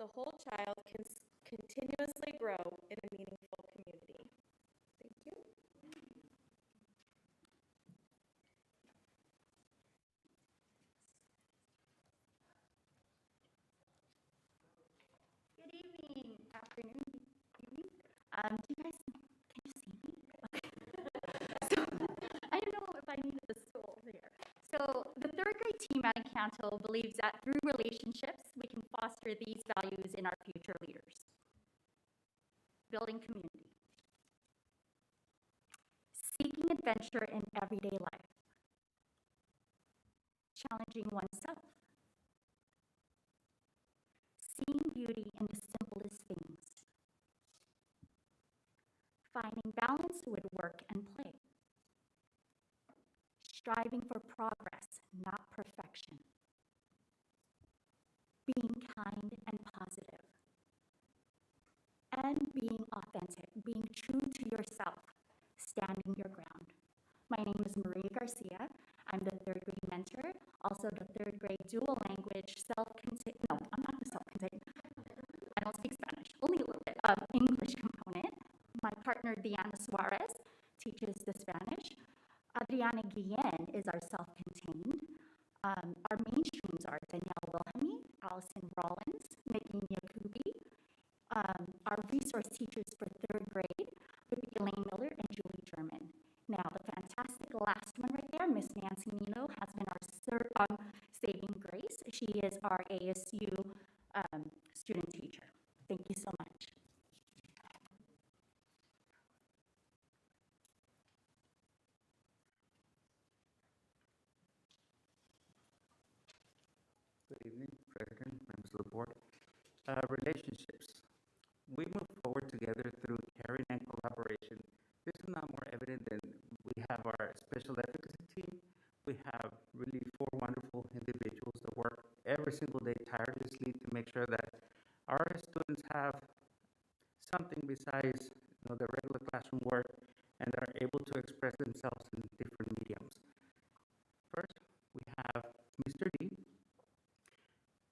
the whole child can continuously grow in a meaningful community. Thank you. Good evening, afternoon, evening. Do you guys, can you see me? Okay. So, I don't know if I needed the stool here. So, the third grade team at Encanto believes that through relationships, we can foster these values in our future leaders. Building community. Seeking adventure in everyday life. Challenging oneself. Seeing beauty in the simplest things. Finding balance with work and play. Striving for progress, not perfection. Being kind and positive. And being authentic, being true to yourself, standing your ground. My name is Maria Garcia. I'm the third grade mentor, also the third grade dual language self-contained, no, I'm not the self-contained. I don't speak Spanish, only a little bit of English component. My partner, Diana Suarez, teaches the Spanish. Adriana Guillen is our self-contained. Our mainstreams are Danielle Wilhelmy, Allison Rollins, Nikki Nyakubi. Our resource teachers for third grade would be Elaine Miller and Julie German. Now, the fantastic last one right there, Miss Nancy Nilo, has been our saving grace. She is our ASU student teacher. Thank you so much. Good evening, President, members of the board. Relationships. We move forward together through caring and collaboration. This is not more evident than we have our special advocacy team. We have really 4 wonderful individuals that work every single day tirelessly to make sure that our students have something besides the regular classroom work and are able to express themselves in different mediums. First, we have Mr. D.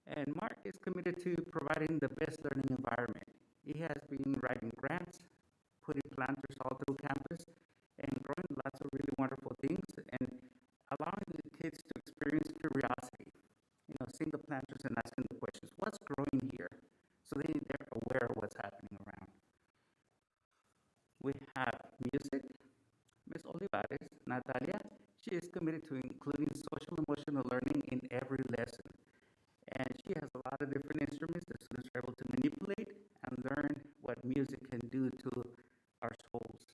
And Mark is committed to providing the best learning environment. He has been writing grants, putting planters all through campus, and growing lots of really wonderful things, and allowing the kids to experience curiosity. Seeing the planters and asking the questions, what's growing here? So they're aware of what's happening around. We have music. Miss Olivares, Natalia, she is committed to including social emotional learning in every lesson. And she has a lot of different instruments that students are able to manipulate and learn what music can do to our souls.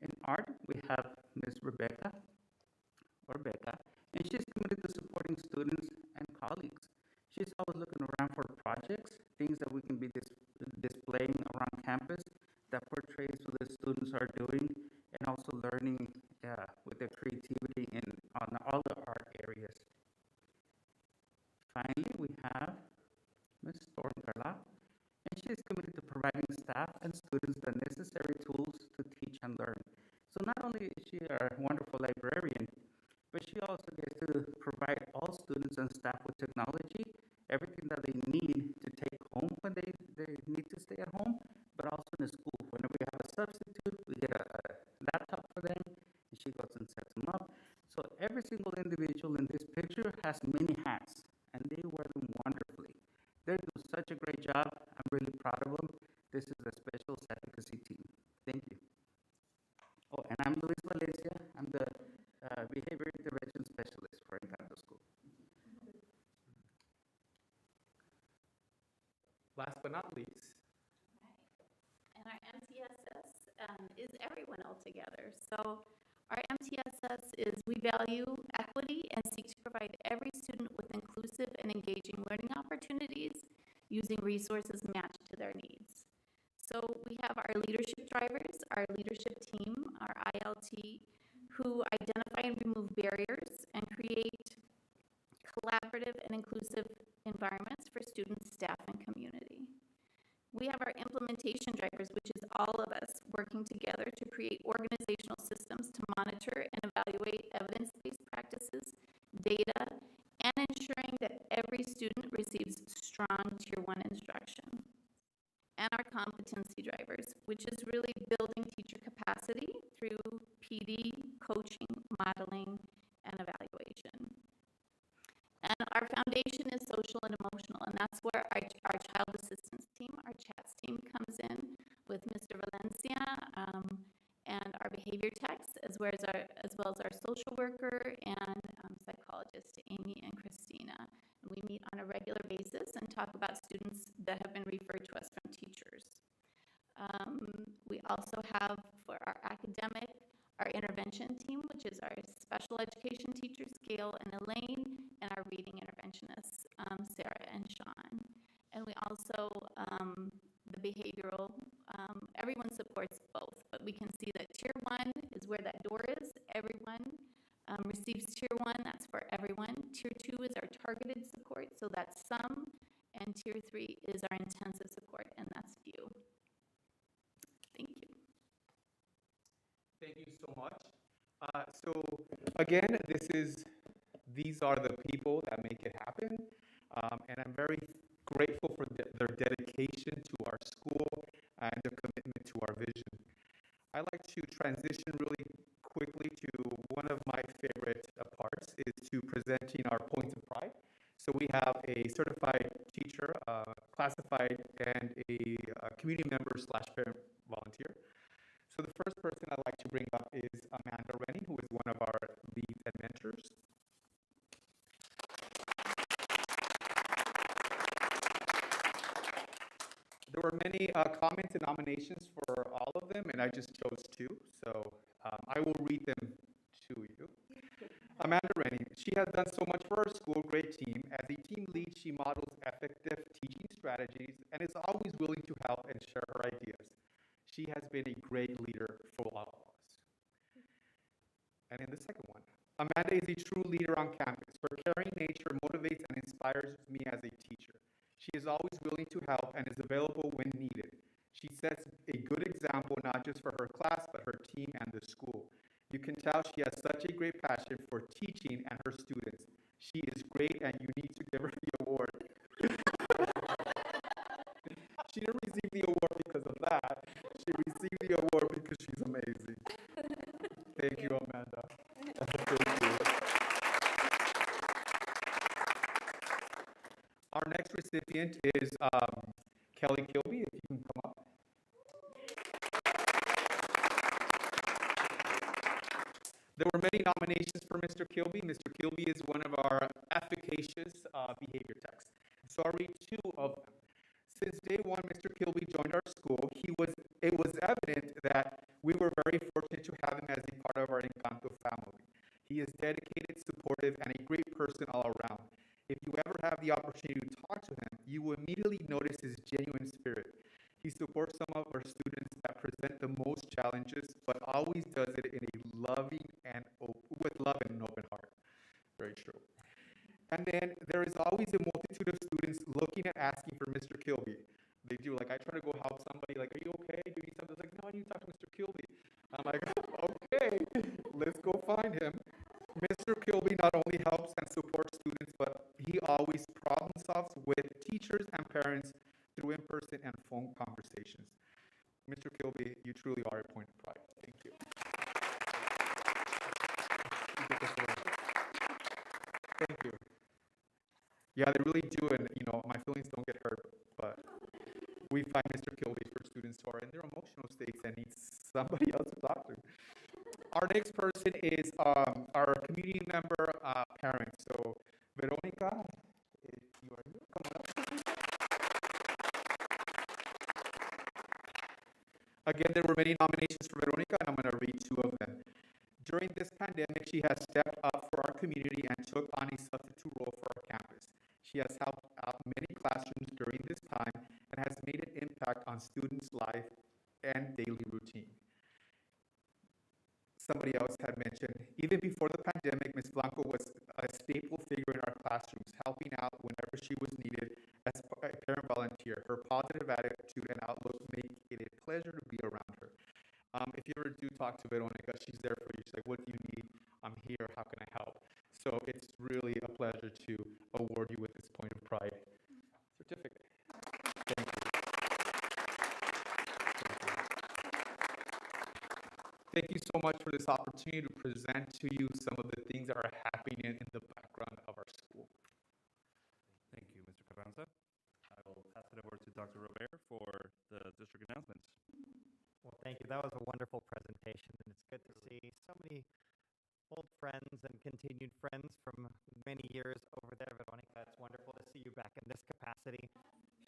In art, we have Miss Rebecca, and she's committed to supporting students and colleagues. She's always looking around for projects, things that we can be displaying around campus that portrays what the students are doing, and also learning with their creativity on all the art areas. Finally, we have Ms. Thorn Carla, and she is committed to providing staff and students the necessary tools to teach and learn. So not only is she a wonderful librarian, but she also gets to provide all students and staff with technology, everything that they need to take home when they need to stay at home, but also in the school. Whenever we have a substitute, we get a laptop for them, and she goes and sets them up. So every single individual in this picture has many hats, and they wear them wonderfully. They do such a great job. I'm really proud of them. This is a special advocacy team. Thank you. Oh, and I'm Luis Valencia. I'm the Behavior Intervention Specialist for Encanto School. Last but not least. And our MTSS is everyone all together. So our MTSS is we value equity and seek to provide every student with inclusive and engaging learning opportunities using resources matched to their needs. So we have our leadership drivers, our leadership team, our ILT, who identify and remove barriers and create collaborative and inclusive environments for students, staff, and community. We have our implementation drivers, which is all of us working together to create organizational systems to monitor and evaluate evidence-based practices, data, and ensuring that every student receives strong our competency drivers, which is really building teacher capacity through PD, coaching, modeling, and evaluation. And our foundation is social and emotional, and that's where our child assistance team, our CHATS team, comes in with Mr. Valencia and our behavior techs, as well as our social worker and psychologist, Amy and Christina. And we meet on a regular basis and talk about students that have been referred to us from teachers. We also have, for our academic, our intervention team, which is our special education teachers, Gail and Elaine, and our reading interventionists, Sarah and Sean. And we also, the behavioral, everyone supports both, but we can see that tier 1 is where that door is. Everyone receives tier 1, that's for everyone. Tier 2 is our targeted support, so that's some, and tier 3 is our intensive support, and that's few. Thank you. Thank you so much. So again, these are the people that make it happen, and I'm very grateful for their dedication to our school and their commitment to our vision. I'd like to transition really quickly to one of my favorite parts, is to presenting our points of pride. So we have a certified teacher, classified, and a community member / parent volunteer. So the first person I'd like to bring up is Amanda Rennie, who is one of our leads and mentors. There were many comments and nominations for all of them, and I just chose 2, so I will read them to you. Amanda Rennie, she has done so much for her school, great team. As a team lead, she models effective teaching strategies and is always willing to help and share her ideas. She has been a great leader for all of us. And then the second one. Amanda is a true leader on campus. Her caring nature motivates and inspires me as a teacher. She is always willing to help and is available when needed. She sets a good example not just for her class, but her team and the school. You can tell she has such a great passion for teaching and her students. She is great, and you need to give her the award. She didn't receive the award because of that. She received the award because she's amazing. Thank you, Amanda. Thank you. Our next recipient is Kelly Kilby, if you can come up. There were many nominations for Mr. Kilby. Mr. Kilby is one of our efficacious behavior techs. So I'll read 2 of them. Since day 1, Mr. Kilby joined our school. It was evident that we were very fortunate to have him as a part of our Encanto family. He is dedicated, supportive, and a great person all around. If you ever have the opportunity to talk to him, you will immediately notice his genuine spirit. He supports some of our students that present the most challenges, but always does it in a loving and with love and an open heart. Very true. And then there is always a multitude of students looking and asking for Mr. Kilby. They do, like, I try to go help somebody, like, are you okay? Do you need something? Like, no, I need to talk to Mr. Kilby. I'm like, okay, let's go find him. Mr. Kilby not only helps and supports students, but he always problem solves with teachers and parents through in-person and phone conversations. Mr. Kilby, you truly are a point of pride. Thank you. Thank you. Yeah, they really do, and my feelings don't get hurt, but we find Mr. Kilby for students who are in their emotional states and need somebody else to talk to. Our next person is our community member parent. So, Veronica, if you are here, come on up. Again, there were many nominations for Veronica, and I'm going to read 2 of them. During this pandemic, she has stepped up for our community and took on a substitute role for our campus. She has helped out many classrooms during this time and has made an impact on students' life and daily routine. Somebody else had mentioned, even before the pandemic, Ms. Blanco was a staple figure in our classrooms, helping out whenever she was needed as a parent volunteer. Her positive attitude and outlook make it a pleasure to be around her. If you ever do talk to Veronica, she's there for you. She's like, what do you need? I'm here. How can I help? So it's really a pleasure to award you with this point of pride certificate. Thank you. so much for this opportunity to present to you some of the things that are happening in the background of our school. Thank you, Mr. Carranza. I will pass it over to Dr. Robert for the district announcements. Well, thank you. That was a wonderful presentation, and it's good to see so many old friends and continued friends from many years over there. Veronica, it's wonderful to see you back in this capacity.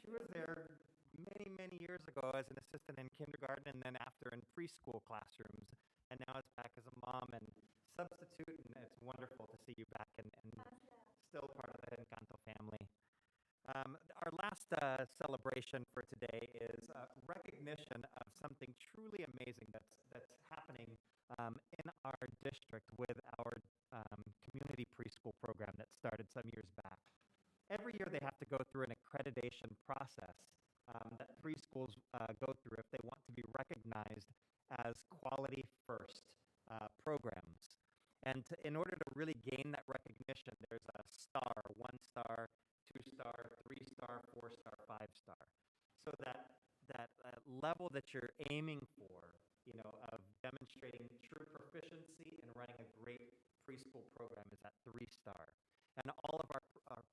She was there many, many years ago as an assistant in kindergarten and then after in preschool classrooms, and now it's back as a mom and substitute, and it's wonderful to see you back and still part of the Encanto family. Our last celebration for today is recognition of something truly amazing that's happening in our district with our community preschool program that started some years back. Every year they have to go through an accreditation process that preschools go through if they want to be recognized as quality first programs. And in order to really gain that recognition, there's a star, 1 star, 2-star, 3-star, 4-star, 5-star. So that level that you're aiming for, of demonstrating true proficiency and running a great preschool program is at 3-star. And all of our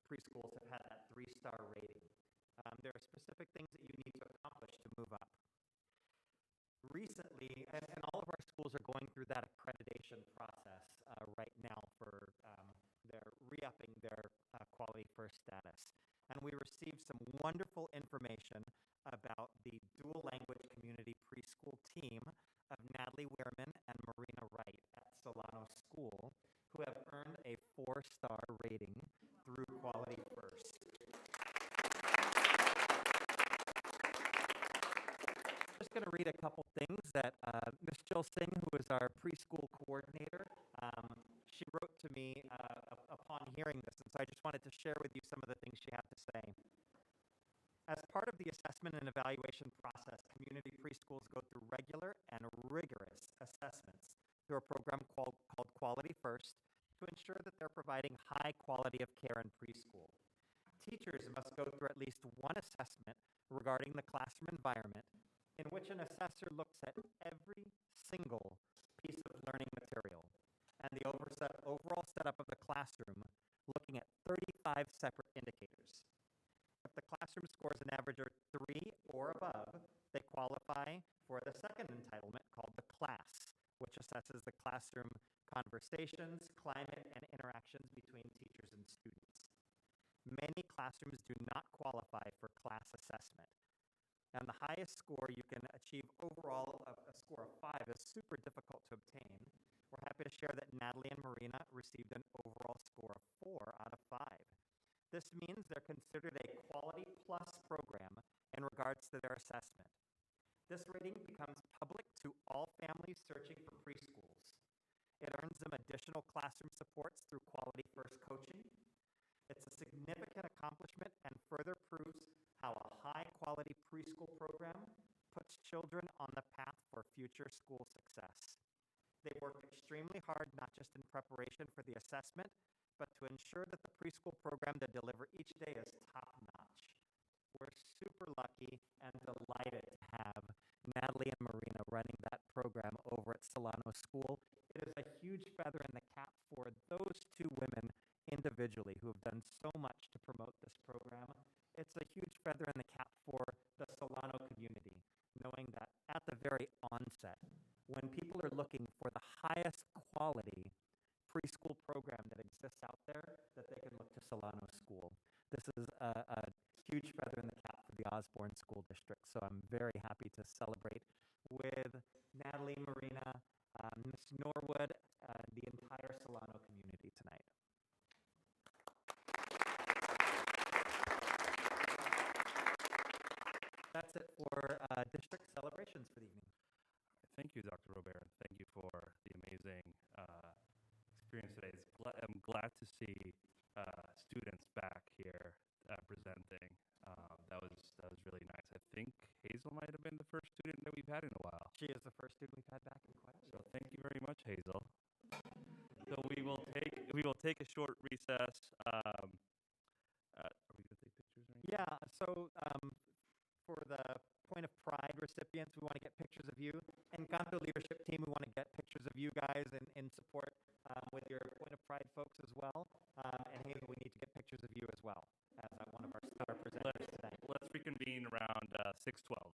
preschools have had that 3-star rating. There are specific things that you need to accomplish to move up. Recently, and all of our schools are going through that accreditation process right now for they're re-upping their quality first status. And we received some wonderful information about the dual language community preschool team of Natalie Wehrman and Marina Wright at Solano School, who have earned a 4-star rating through Quality First. I'm just going to read a couple things that Ms. Jill Singh, who is our preschool coordinator, she wrote to me upon hearing this, and so I just wanted to share with you some of the things she had to say. As part of the assessment and evaluation process, community preschools go through regular and rigorous assessments through a program called Quality First to ensure that they're providing high quality of care in preschool. Teachers must go through at least one assessment regarding the classroom environment in which an assessor looks at every single piece of learning material and the overall setup of the classroom, looking at 35 separate indicators. If the classroom scores an average of 3 or above, they qualify for the second entitlement called the class, which assesses the classroom conversations, climate, and interactions between teachers and students. Many classrooms do not qualify for class assessment, and the highest score you can achieve overall, a score of 5, is super difficult to obtain. We're happy to share that Natalie and Marina received an overall score of 4 out of 5. This means they're considered a Quality Plus program in regards to their assessment. This rating becomes public to all families searching for preschools. It earns them additional classroom supports through Quality First coaching. It's a significant accomplishment and further proves how a high-quality preschool program puts children on the path for future school success. They work extremely hard, not just in preparation for the assessment, but to ensure that the preschool program they deliver each day is top-notch. We're super lucky and delighted to have Natalie and Marina running that program over at Solano School. It is a huge feather in the cap for those two women individually who have done so much to promote this program. It's a huge feather in the cap for the Solano community, knowing that at the very onset, when people are looking for the highest quality preschool program that exists out there, that they can look to Solano School. This is a huge feather in the cap for the Osborne School District, so I'm very happy to celebrate with Natalie, Marina, Ms. Norwood, the entire Solano community tonight. That's it for district celebrations for the evening. Thank you, Dr. Robert. Thank you for the amazing experience today. I'm glad to see students back here presenting. That was really nice. I think Hazel might have been the first student that we've had in a while. She is the first student we've had back in quite a while. So thank you very much, Hazel. So we will take a short recess. Are we gonna take pictures or anything? Yeah, so for the Point of Pride recipients, we want to get pictures of you. Encanto leadership team, we want to get pictures of you guys in support with your Point of Pride folks as well. And Hazel, we need to get pictures of you as well as one of our star presenters today. Let's reconvene around 6:12.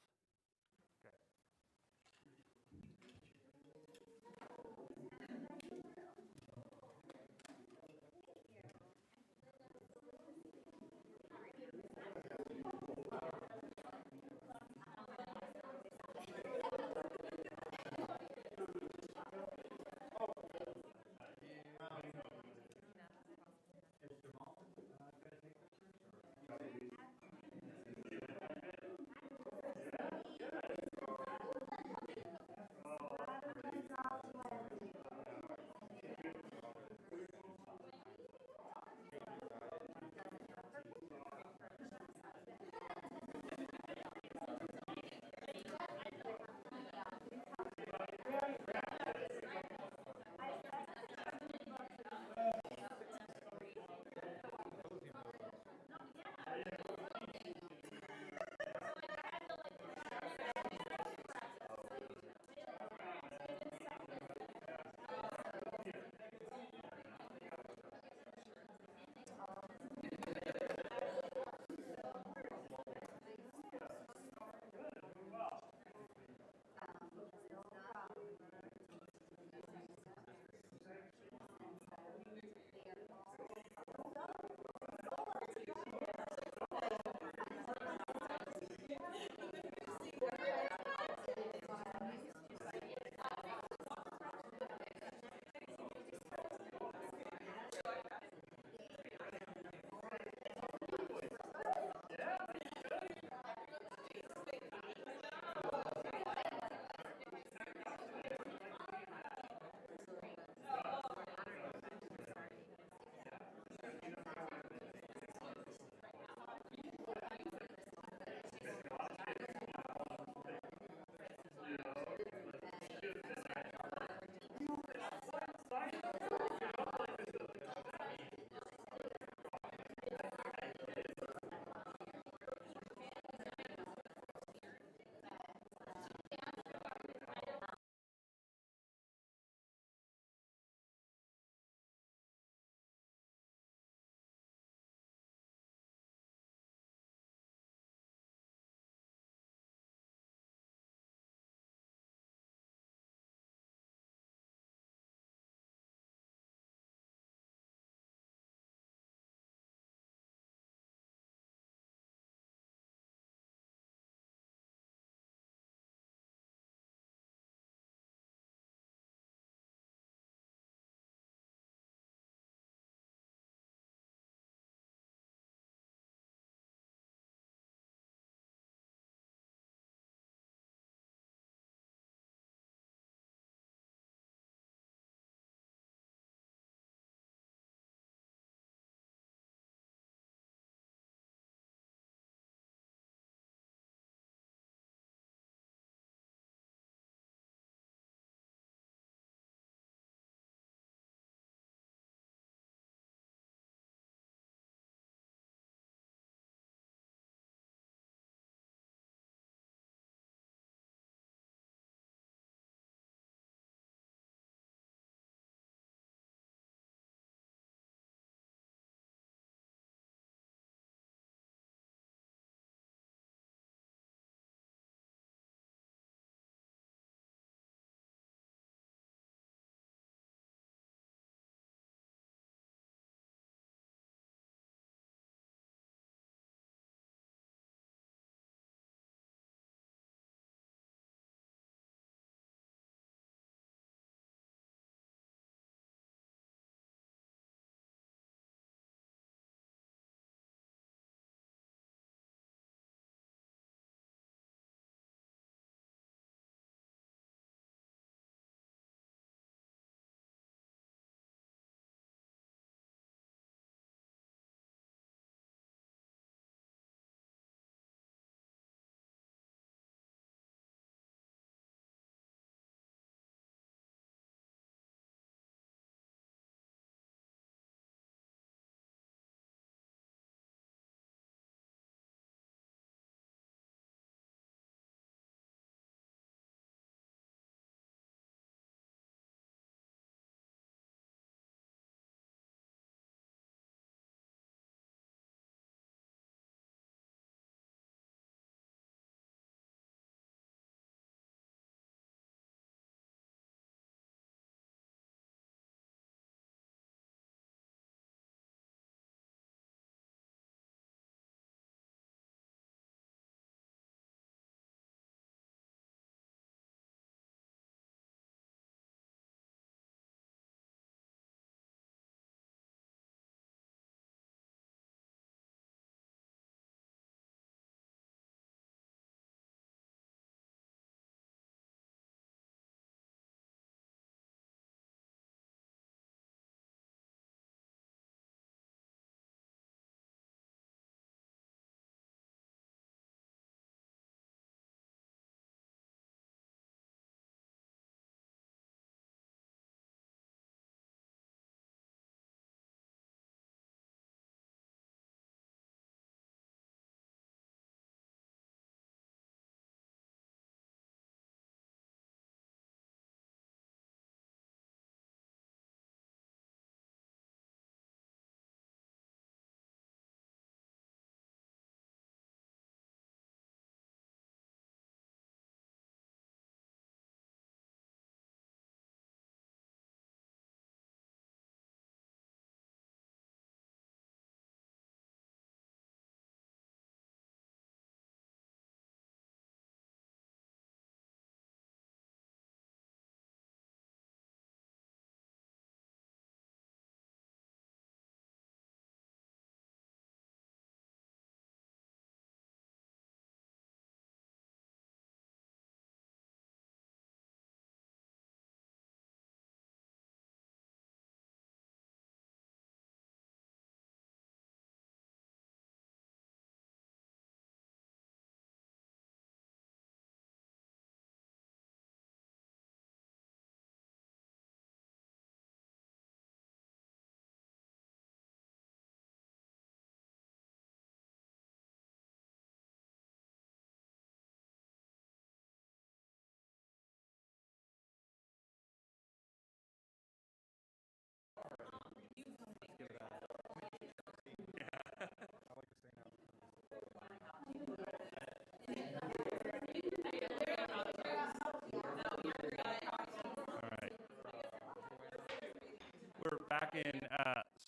back in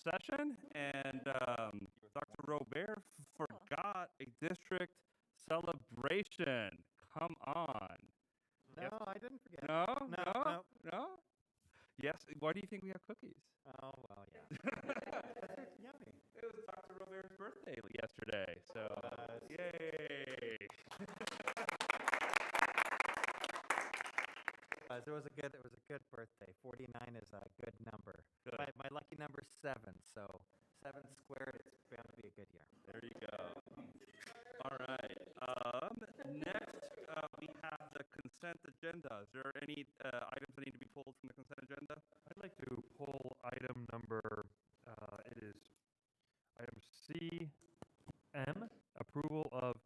session, and Dr. Robert forgot a district celebration. Come on. No, I didn't forget. No? No, No? no. No? Yes. Why do you think we have cookies? Oh, well, yeah. That's yummy. It was Dr. Robert's birthday yesterday, so yay! It was a good birthday. 49 is a good number. Good. My lucky number is 7, so 7 squared, it's bound to be a good year. There you go. All right. Next, we have the consent agenda. Is there any items that need to be pulled from the consent agenda? I'd like to pull item number, it is item CM, approval of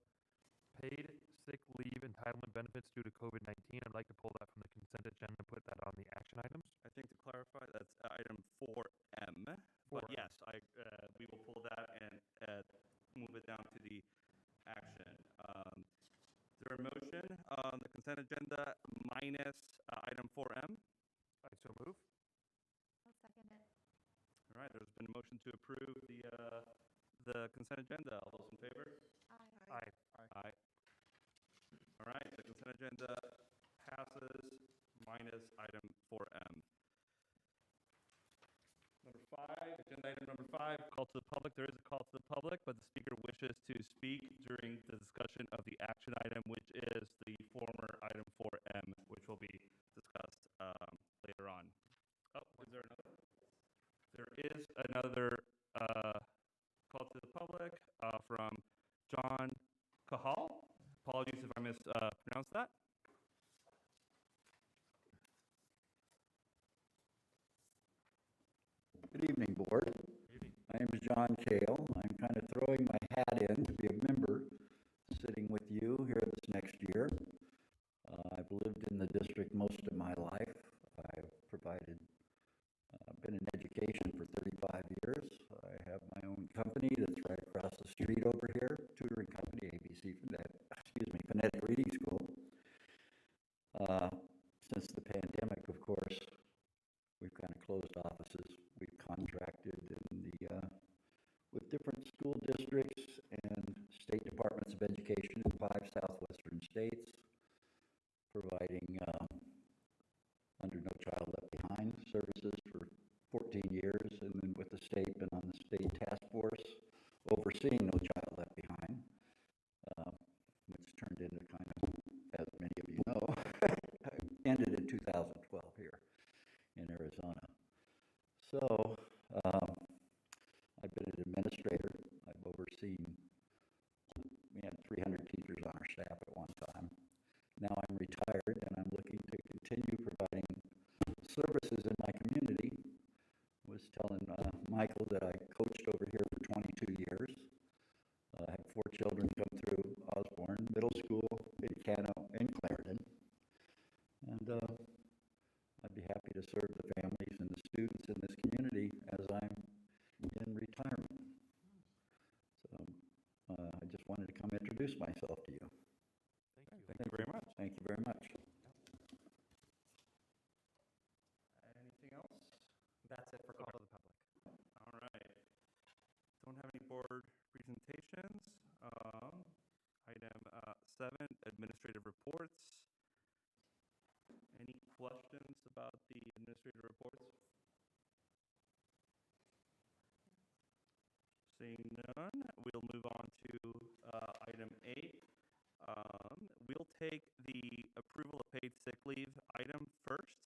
paid sick leave entitlement benefits due to COVID-19. I'd like to pull that from the consent agenda and put that on the action items. I think to clarify, that's item 4M. But 4M. yes, we will pull that and move it down to the action. Is there a motion on the consent agenda minus item 4M? I so move. I'll second it. All right, there's been a motion to approve the consent agenda. All those in favor? Aye. Aye. All right, the consent agenda passes minus item 4M. Number 5, agenda item number 5, call to the public. There is a call to the public, but the speaker wishes to speak during the discussion of the action item, which is the former item 4M, which will be discussed later on. Oh, is there another? There is another call to the public from John Cahal. Apologies if I mispronounced that. Good evening, Board. My name is John Cale. I'm kind of throwing my hat in to be a member, sitting with you here this next year. I've lived in the district most of my life. I've been in education for 35 years. I have my own company that's right across the street over here, tutoring company, Phonetic Reading School. Since the pandemic, of course, we've kind of closed offices. We've contracted with different school districts and state departments of education in 5 southwestern states, providing under No Child Left Behind services for 14 years, and then with the state, been on the state task force overseeing No Child Left Behind, which turned into kind of, as many of you know, ended in 2012 here in Arizona. So, I've been an administrator. I've overseen, we had 300 teachers on our staff at one time. Now I'm retired and I'm looking to continue providing services in my community. I was telling Michael that I coached over here for 22 years. I have 4 children come through Osborne Middle School, in Cano, and Clarendon. And I'd be happy to serve the families and the students in this community as I'm in retirement. So I just wanted to come introduce myself to you. Thank you very much. Thank you very much. Anything else? That's it for call to the public. All right. Don't have any board presentations. Item 7, administrative reports. Any questions about the administrative reports? Seeing none, we'll move on to item 8. We'll take the approval of paid sick leave item first.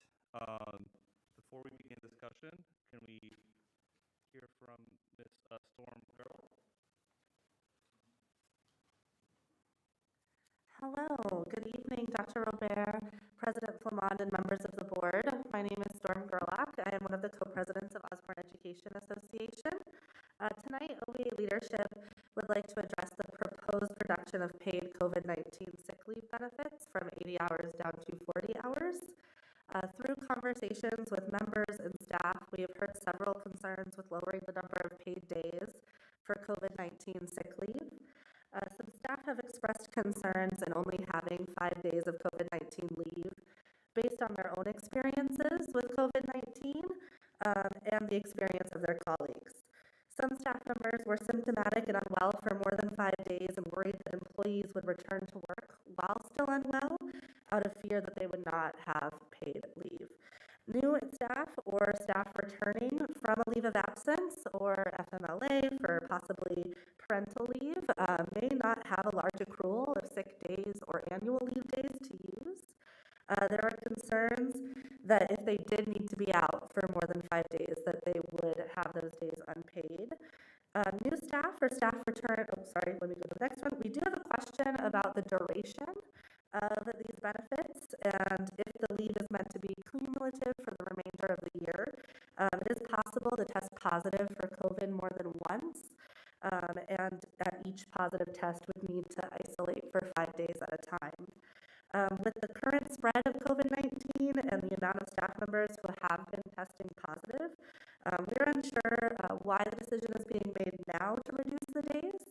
Before we begin discussion, can we hear from Ms. Storm Girl? Hello, good evening, Dr. Robert, President Flamond, and members of the board. My name is Storm Gerlach. I am one of the co-presidents of Osborne Education Association. Tonight, OEA leadership would like to address the proposed reduction of paid COVID-19 sick leave benefits from 80 hours down to 40 hours. Through conversations with members and staff, we have heard several concerns with lowering the number of paid days for COVID-19 sick leave. Some staff have expressed concerns in only having 5 days of COVID-19 leave based on their own experiences with COVID-19 and the experience of their colleagues. Some staff members were symptomatic and unwell for more than 5 days and worried that employees would return to work while still unwell out of fear that they would not have paid leave. New staff or staff returning from a leave of absence or FMLA for possibly parental leave may not have a large accrual of sick days or annual leave days to use. There are concerns that if they did need to be out for more than 5 days, that they would have those days unpaid. New staff or staff return, let me go to the next one. We do have a question about the duration of these benefits and if the leave is meant to be cumulative for the remainder of the year. It is possible to test positive for COVID more than once, and at each positive test would need to isolate for 5 days at a time. With the current spread of COVID-19 and the amount of staff members who have been testing positive, we're unsure why the decision is being made now to reduce the days.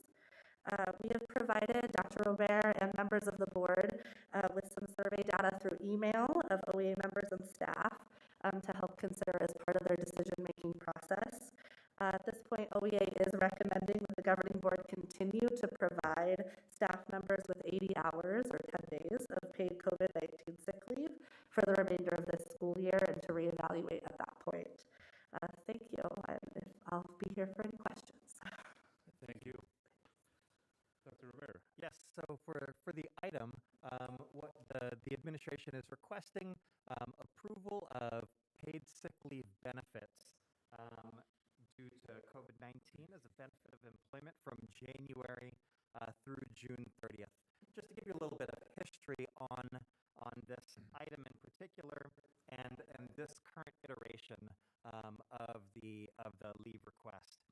We have provided Dr. Robert and members of the board with some survey data through email of OEA members and staff to help consider as part of their decision-making process. At this point, OEA is recommending that the governing board continue to provide staff members with 80 hours or 10 days of paid COVID-19 sick leave for the remainder of this school year and to reevaluate at that point. Thank you. I'll be here for any questions. Thank you. Dr. Rivera. Yes, so for the item, what the administration is requesting approval of paid sick leave benefits due to COVID-19 as a benefit of employment from January through June 30th. Just to give you a little bit of history on this item in particular and this current iteration of the leave request.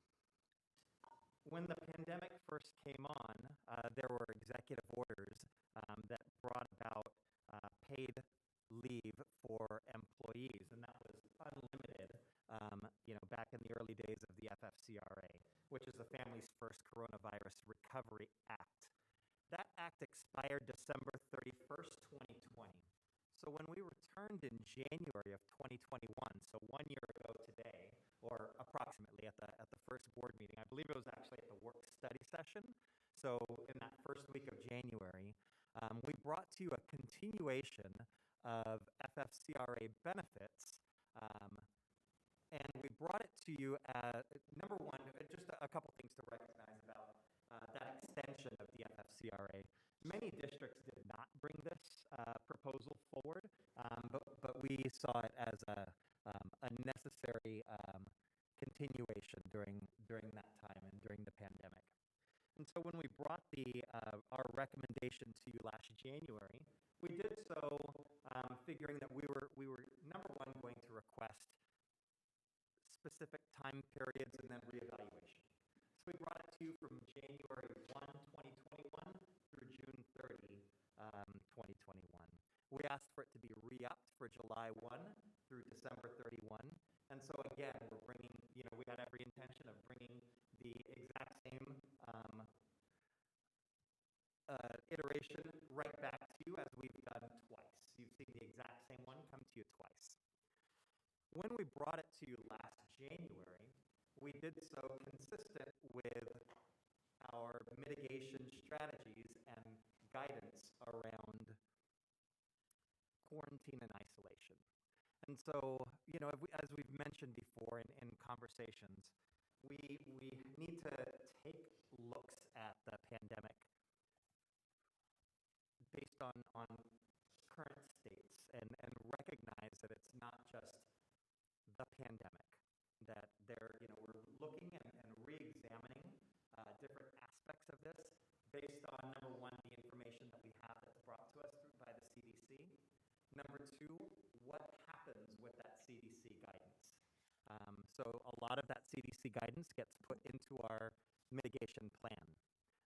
When the pandemic first came on, there were executive orders that brought about paid leave for employees, and that was unlimited, back in the early days of the FFCRA, which is the Families First Coronavirus Recovery Act. That act expired December 31st, 2020. So when we returned in January of 2021, so 1 year ago today, or approximately at the first board meeting, I believe it was actually at the work study session. So in that first week of January, we brought to you a continuation of FFCRA benefits, and we brought it to you at, number one, just a couple things to recognize about that extension of the FFCRA. Many districts did not bring this proposal forward, but we saw it as a necessary continuation during that time and during the pandemic. And so when we brought our recommendation to you last January, we did so figuring that we were number one going to request specific time periods and then reevaluation. So we brought it to you from January 1, 2021 through June 30, 2021. We asked for it to be re-upped for July 1 through December 31. And so again, we're bringing, we had every intention of bringing the exact same iteration right back to you as we've done twice. You've seen the exact same one come to you twice. When we brought it to you last January, we did so consistent with our mitigation strategies and guidance around quarantine and isolation. And so, as we've mentioned before in conversations, we need to take looks at the pandemic based on current states and recognize that it's not just the pandemic, that we're looking and re-examining different aspects of this based on, number one, the information that we have that's brought to us by the CDC. Number two, what happens with that CDC guidance? So a lot of that CDC guidance gets put into our mitigation plan.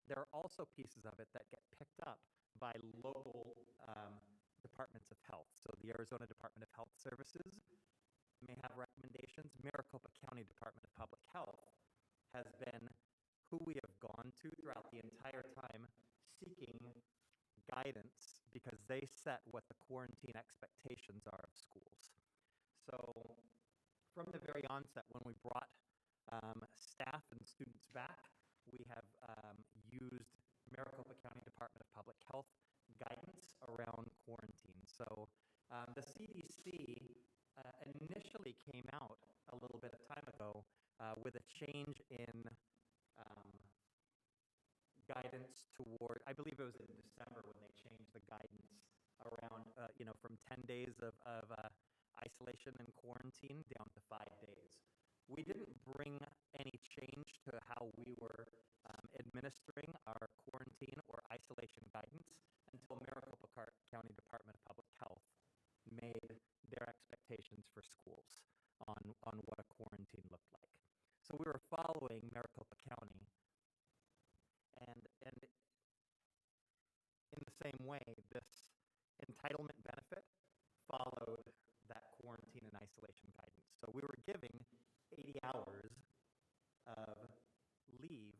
There are also pieces of it that get picked up by local departments of health. So the Arizona Department of Health Services may have recommendations. Maricopa County Department of Public Health has been who we have gone to throughout the entire time seeking guidance because they set what the quarantine expectations are of schools. So From the very onset, when we brought staff and students back, we have used Maricopa County Department of Public Health guidance around quarantine. So the CDC initially came out a little bit of time ago with a change in guidance toward, I believe it was in December when they changed the guidance around, from 10 days of isolation and quarantine down to 5 days. We didn't bring any change to how we were administering our quarantine or isolation guidance until Maricopa County Department of Public Health made their expectations for schools on what a quarantine looked like. So we were following Maricopa County, and in the same way, this entitlement benefit followed that quarantine and isolation guidance. So we were giving 80 hours of leave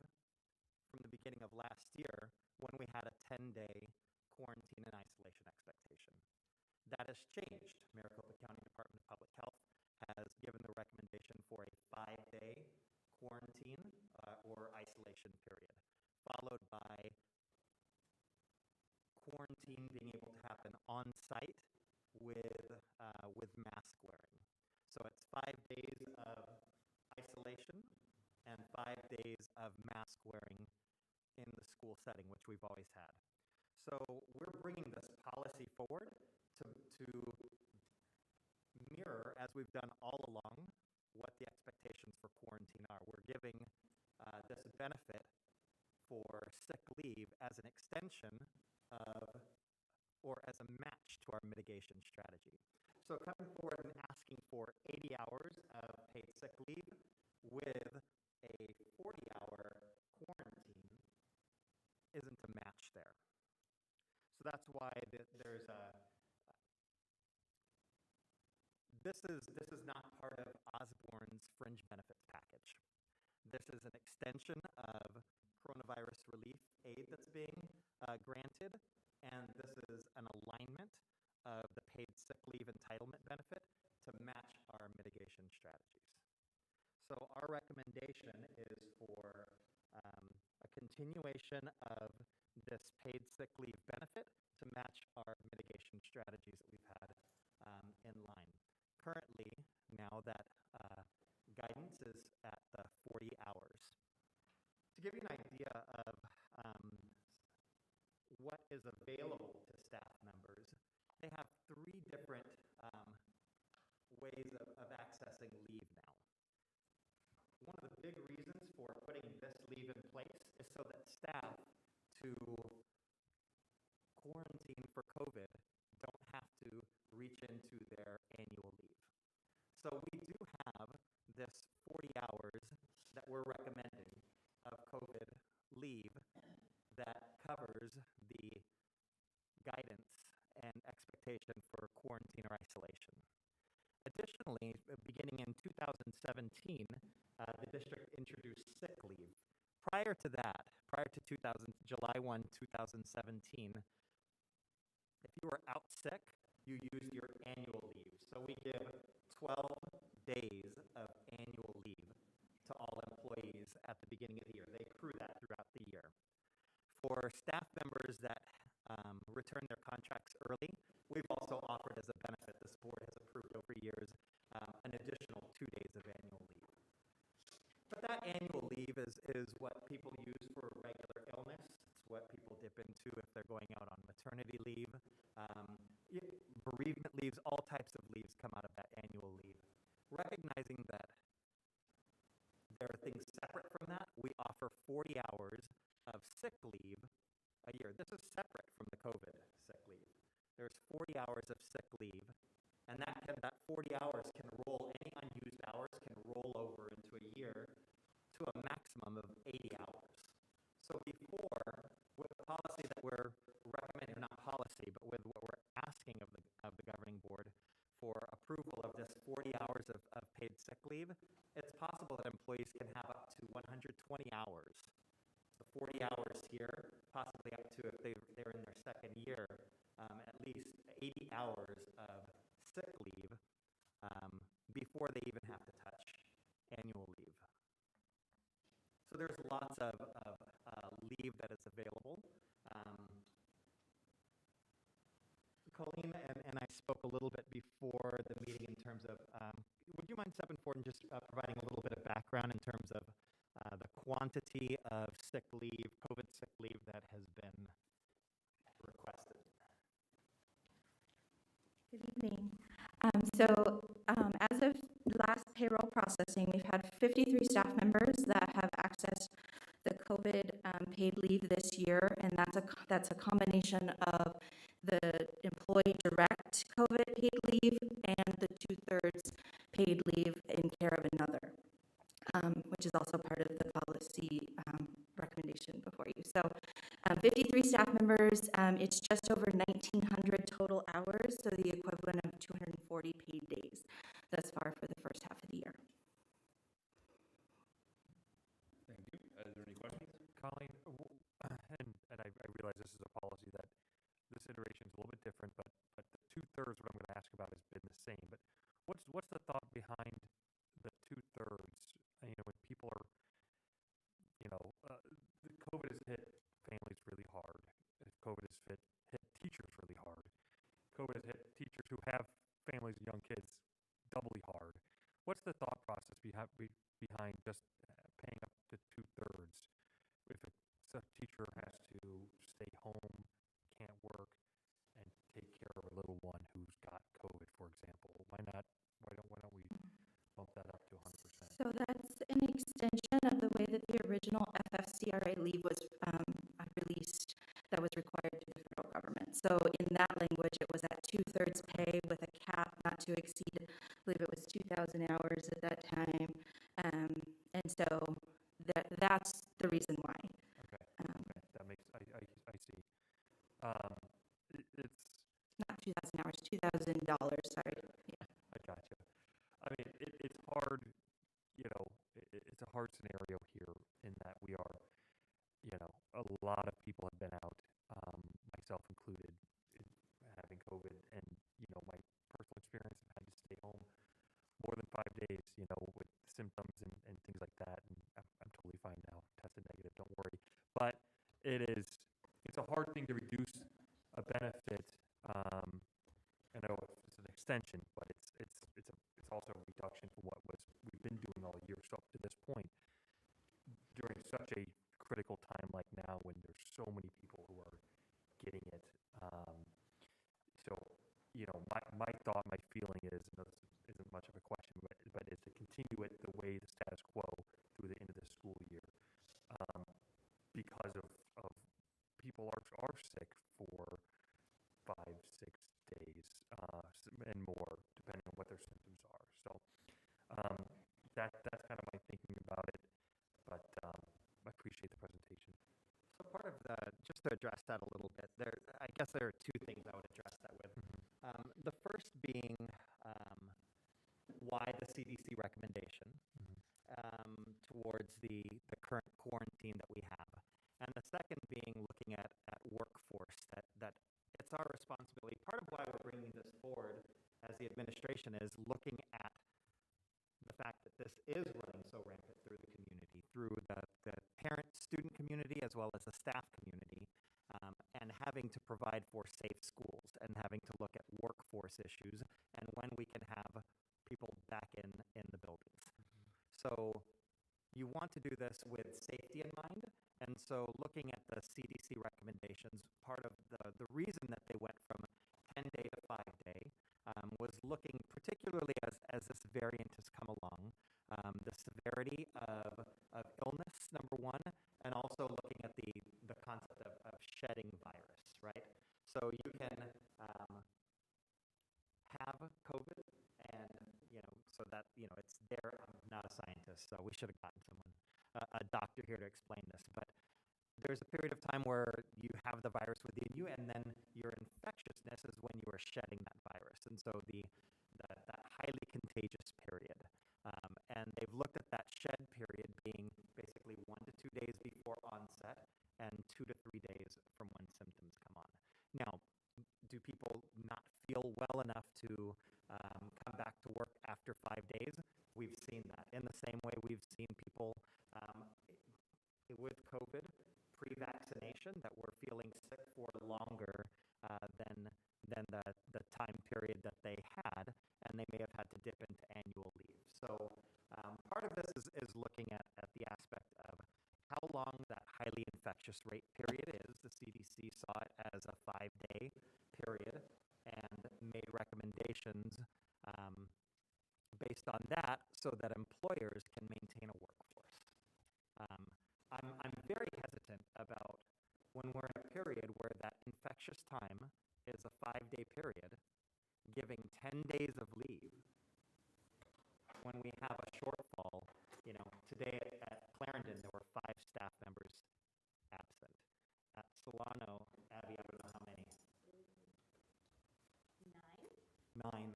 from the beginning of last year when we had a 10-day quarantine and isolation expectation. That has changed. Maricopa County Department of Public Health has given the recommendation for a 5-day quarantine or isolation period, followed by quarantine being able to happen on site with mask wearing. So it's 5 days of isolation and 5 days of mask wearing in the school setting, which we've always had. So we're bringing this policy forward to mirror, as we've done all along, what the expectations for quarantine are. We're giving this benefit for sick leave as an extension of, or as a match to our mitigation strategy. So coming forward and asking for 80 hours of paid sick leave with a 40-hour quarantine isn't a match there. So that's why there's a, this is not part of Osborne's fringe benefits package. This is an extension of coronavirus relief aid that's being granted, and this is an alignment of the paid sick leave entitlement benefit to match our mitigation strategies. So our recommendation is for a continuation of this paid sick leave benefit to match our mitigation strategies that we've had in line. Currently, now that guidance is at the 40 hours. To give you an idea of what is available to staff members, they have 3 different ways of accessing leave now. One of the big reasons for putting this leave in place is so that staff to quarantine for COVID don't have to reach into their annual leave. So we do have this 40 hours that we're recommending of COVID leave that covers the guidance and expectation for quarantine or isolation. Additionally, beginning in 2017, the district introduced sick leave. Prior to that, prior to July 1, 2017, if you were out sick, you used your annual leave. So we give 12 days of annual leave to all employees at the beginning of the year. They accrue that throughout the year. For staff members that return their contracts early, we've also offered as a benefit, this board has approved over years, an additional 2 days of annual leave. But that annual leave is what people use for regular illness. It's what people dip into if they're going out on maternity leave. Bereavement leaves, all types of leaves come out of that annual leave. Recognizing that there are things separate from that, we offer 40 hours of sick leave a year. This is separate from the COVID sick leave. There's 40 hours of sick leave, and that 40 hours can roll, any unused hours can roll over into a year to a maximum of 80 hours. So before, with the policy that we're recommending, or not policy, but with what we're asking of the governing board for approval of this 40 hours of paid sick leave, it's possible that employees can have up to 120 hours. So 40 hours here, possibly up to, if they're in their second year, at least 80 hours of sick leave before they even have to that's available. Colleen and I spoke a little bit before the meeting in terms of, would you mind stepping forward and just providing a little bit of background in terms of the quantity of sick leave, COVID sick leave that has been requested? Good evening. As of last payroll processing, we've had 53 staff members that have accessed the COVID paid leave this year, and that's a combination of the employee direct COVID paid leave and the 2/3 paid leave in care of another, which is also part of the policy recommendation before you. So 53 staff members, it's just over 1,900 total hours, so the equivalent of 240 paid days thus far for the first half of the year. Thank you. Is there any questions? Colleen, and I realize this is a policy that this iteration is a little bit different, but the 2/3, what I'm going to ask about, has been the same. But what's the thought behind the 2/3? When people are, the COVID has hit families really hard. COVID has hit teachers really hard. COVID has hit teachers who have families and young kids doubly hard. What's the thought process behind just paying up to 2/3? If a teacher has to stay home, can't work, and take care of a little one who's got COVID, for example, why don't we bump that up to 100%? So that's an extension of the way that the original FFCRA leave was released that was required to the federal government. So in that language, it was at 2/3 pay with a cap not to exceed, I believe it was 2,000 hours at that time. And so that's the reason why. Okay. That makes, I see. It's Not 2,000 hours, $2,000, sorry. Yeah. I gotcha. I mean, it's hard, it's a hard scenario here in that we are, a lot of people have been out, myself included, having COVID, and, my personal experience, I've had to stay home more than 5 days, with symptoms and things like that, and I'm totally fine now, tested negative, don't worry. But it's a hard thing to reduce a benefit. I know it's an extension, but it's also a reduction from what we've been doing all year. So up to this point, during such a critical time like now, when there's so many people who are getting it, my thought, my feeling is, and this isn't much of a question, but is to continue it the way the status quo through the end of the school year, because of people are sick for 5, 6 days and more, depending on what their symptoms are. So that's kind of my thinking about it. But I appreciate the presentation. So part of just to address that a little bit, I guess there are two things I would address that with. The first being why the CDC recommendation towards the current quarantine that we have. And the second being looking at workforce, that it's our responsibility. Part of why we're bringing this forward as the administration is looking at the fact that this is running so rampant through the community, through the parent-student community as well as the staff community, and having to provide for safe schools and having to look at workforce issues and when we can have people back in the buildings. So you want to do this with safety in mind, and so looking at the CDC recommendations, part of the reason that they went from 10-day to 5-day was looking particularly as this variant has come along, the severity of illness, number one, and also looking at the concept of shedding virus, right? So you can have COVID and, so that, it's there. I'm not a scientist, so we should have gotten someone, a doctor here to explain this, but there's a period of time where you have the virus within you, and then your infectiousness is when you are shedding that virus, and so that highly contagious period. And they've looked at that shed period being basically 1 to 2 days before onset and 2 to 3 days from when symptoms come on. Now, do people not feel well enough to come back to work after 5 days? We've seen that. In the same way we've seen people with COVID, pre-vaccination, infectious rate period is. The CDC saw it as a 5-day period and made recommendations based on that so that employers can maintain a workforce. I'm very hesitant about when we're in a period where that infectious time is a 5-day period, giving 10 days of leave when we have a shortfall. You know, today at Clarendon, there were 5 staff members absent. At Solano, Abby, I don't know how many. 9.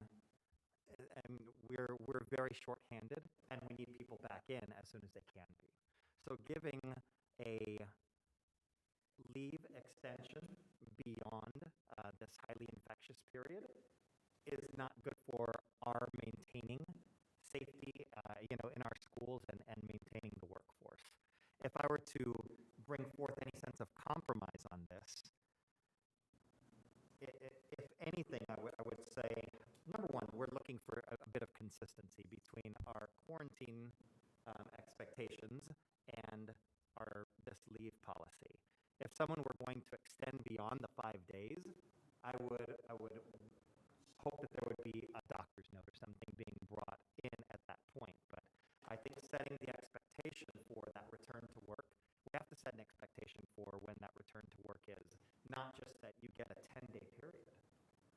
And we're very shorthanded, and we need people back in as soon as they can be. So giving a leave extension beyond this highly infectious period is not good for our maintaining safety, in our schools and maintaining the workforce. If I were to bring forth any sense of compromise on this, if anything, I would say, number one, we're looking for a bit of consistency between our quarantine expectations and this leave policy. If someone were going to extend beyond the 5 days, I would hope that there would be a doctor's note or something being brought in at that point. But I think setting the expectation for that return to work, we have to set an expectation for when that return to work is, not just that you get a 10-day period.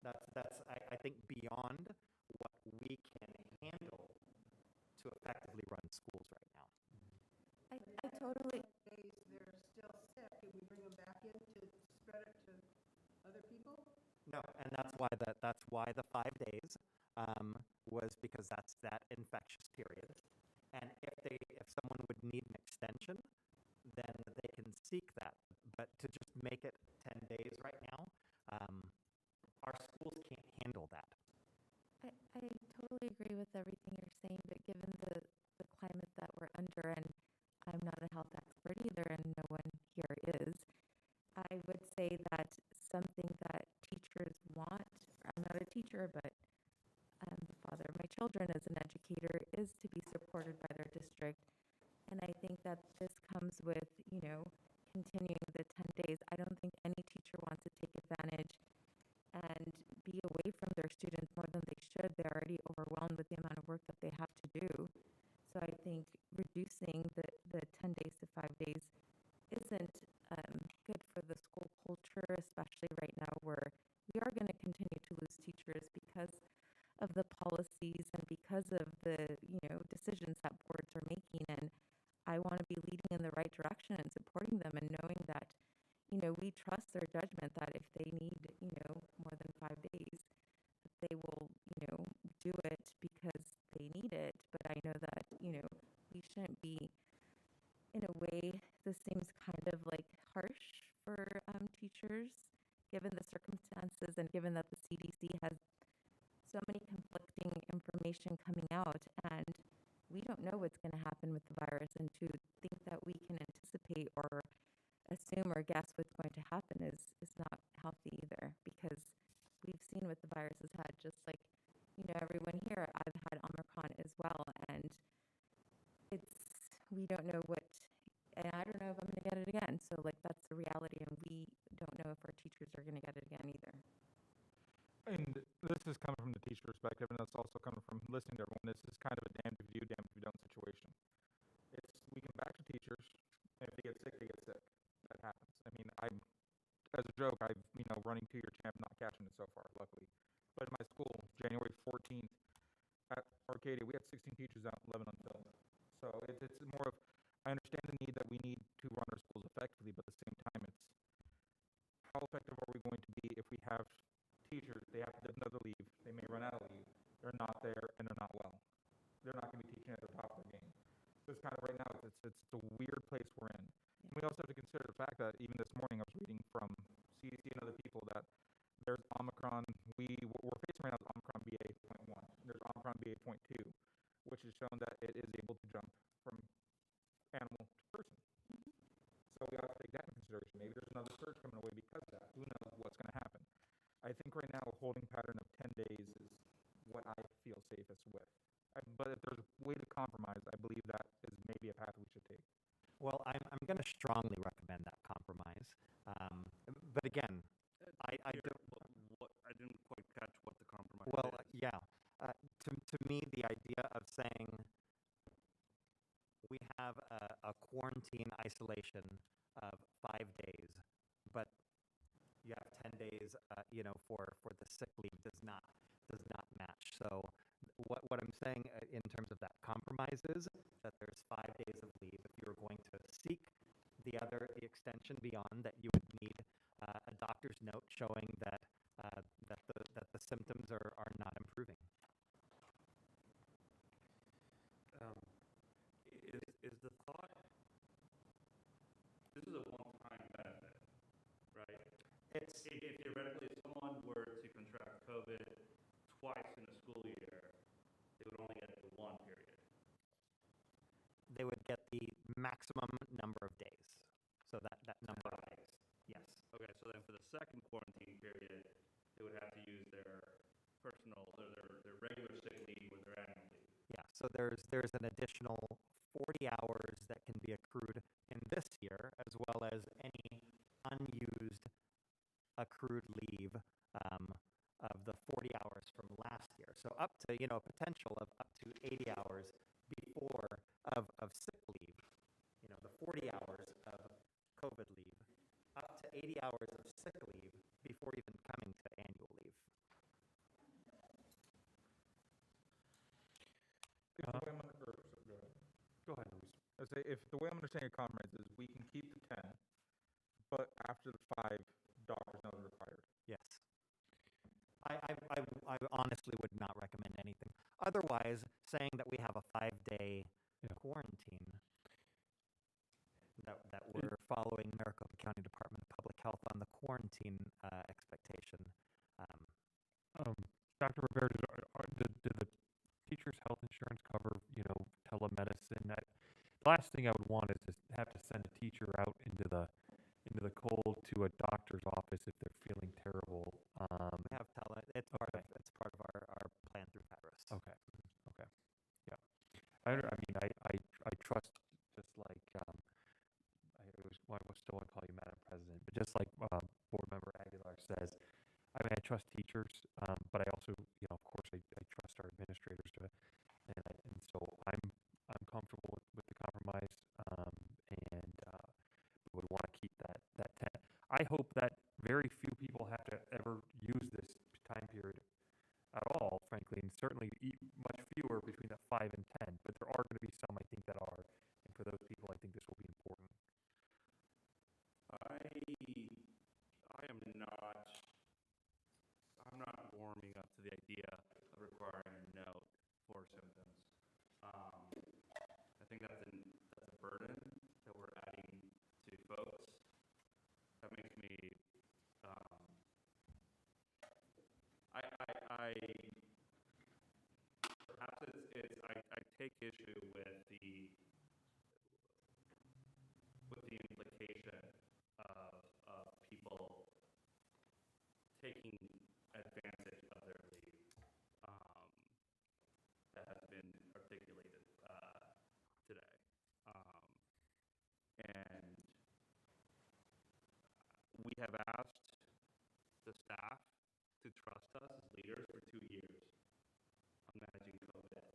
That's I think beyond what we can handle to effectively run schools right now. I totally. Days they're still sick, and we bring them back in to spread it to other people? No, and that's why the 5 days was because that's that infectious period. And if someone would need an extension, then they can seek that. But to just make it 10 days right now, our schools can't handle that. I totally agree with everything you're saying, but given the climate that we're under, and I'm not a health expert either, and no one here is, I would say that something that teachers want, I'm not a teacher, but I'm the father of my children as an educator, is to be supported by their district. And I think that this comes with, continuing the 10 days. I don't think any teacher wants to take advantage and be away from their students more than they should. They're already overwhelmed with the amount of work that they have to do. So I think reducing the 10 days to 5 days isn't good for the school culture, especially right now where we are going to continue to lose teachers because of the policies and because of the, decisions that boards are making. And I want to be leading in the right direction and supporting them and knowing that, we trust their judgment that if they need, more than 5 days, that they will, do it because they need it. But I know that, we shouldn't be, in a way, this seems kind of like harsh for teachers, given the circumstances and given that the CDC has so many conflicting information coming out, and we don't know what's going to happen with the virus, and to think that we can anticipate or assume or guess what's going to happen is not healthy either, because we've seen what the virus has had, just like, everyone here. I've had Omicron as well, and we don't know and I don't know if I'm going to get it again, so that's the reality, and we don't know if our teachers are going to get it again either. And this is coming from the teacher perspective, and that's also coming from listening to everyone. This is kind of a damned if you do, damned if you don't situation. We can back to teachers, and if they get sick, they get sick. That happens. I mean, as a joke, I've, running 2-year champ, not catching it so far, luckily. But in my school, January 14th, at Arcadia, we had 16 teachers out, 11 unfilled. So it's more of, I understand the need that we need to run our schools effectively, but at the same time, it's how effective are we going to be if we have teachers, they have another leave, they may run out of leave, they're not there, and they're not well. They're not going to be teaching at the top of their game. So it's kind of right now, it's a weird place we're in. And we also have to consider the fact that even this morning I was reading from CDC and other people that there's Omicron, we're facing right now is Omicron BA.1. There's Omicron BA.2, which has shown that it is able to jump from animal to person. So we have to take that into consideration. Maybe there's another surge coming away because of that. Who knows what's going to happen? I think right now a holding pattern of 10 days is what I feel safest with. But if there's a way to compromise, I believe that is maybe a path we should take. Well, I'm going to strongly recommend that compromise. I hear don't. What I didn't quite catch what the compromise Well, is. yeah. To me, the idea of saying we have a quarantine isolation of 5 days, but you have 10 days, for the sick leave does not match. So what I'm saying in terms of that compromise is that there's 5 days of leave. If you're going to seek the extension beyond that, you would need a doctor's note showing that the symptoms are not improving. Is the thought, this is a one-time benefit, right? It's If theoretically, if someone were to contract COVID twice in a school year, they would only get the one period. they would get the maximum number of days. So that number, Right. yes. Okay, so then for the second quarantine period, they would have to use their personal, or their regular sick leave or their annual leave. Yeah, so there's an additional 40 hours that can be accrued in this year, as well as any unused accrued leave of the 40 hours from last year. So up to, a potential of up to 80 hours before of sick leave, the 40 hours of COVID leave, up to 80 hours of sick leave before even coming to annual leave. If the way I'm Go ahead, Luis. I say, if the way I'm understanding your compromise is we can keep the 10, but after the 5, doctor's note is required. Yes. I honestly would not recommend anything. Otherwise, saying that we have a 5-day quarantine, that we're following Maricopa County Department of Public Health on the quarantine expectation. Dr. Rivera, did the teacher's health insurance cover, telemedicine? The last thing I would want is to have to send a teacher out into the cold to a doctor's office if they're feeling terrible. We have it's part of our plan through virus. Okay. Yeah. I trust, just like I still want to call you Madam President, but just like Board Member Aguilar says, I trust teachers, but I also, of course, I trust our administrators and so I'm comfortable with the compromise, and would want to keep that 10. I hope that very few people have to ever use this time period at all, frankly, and certainly much fewer between that 5 and 10. But there are going to be some, I think, that are, and for those people, I think this will be important. I'm not warming up to the idea of requiring a note for symptoms. I think that's a burden that we're adding to folks. That makes me, perhaps I take issue with the implication of people taking advantage of their leave, that has been articulated today. And we have asked the staff to trust us as leaders for 2 years on managing COVID.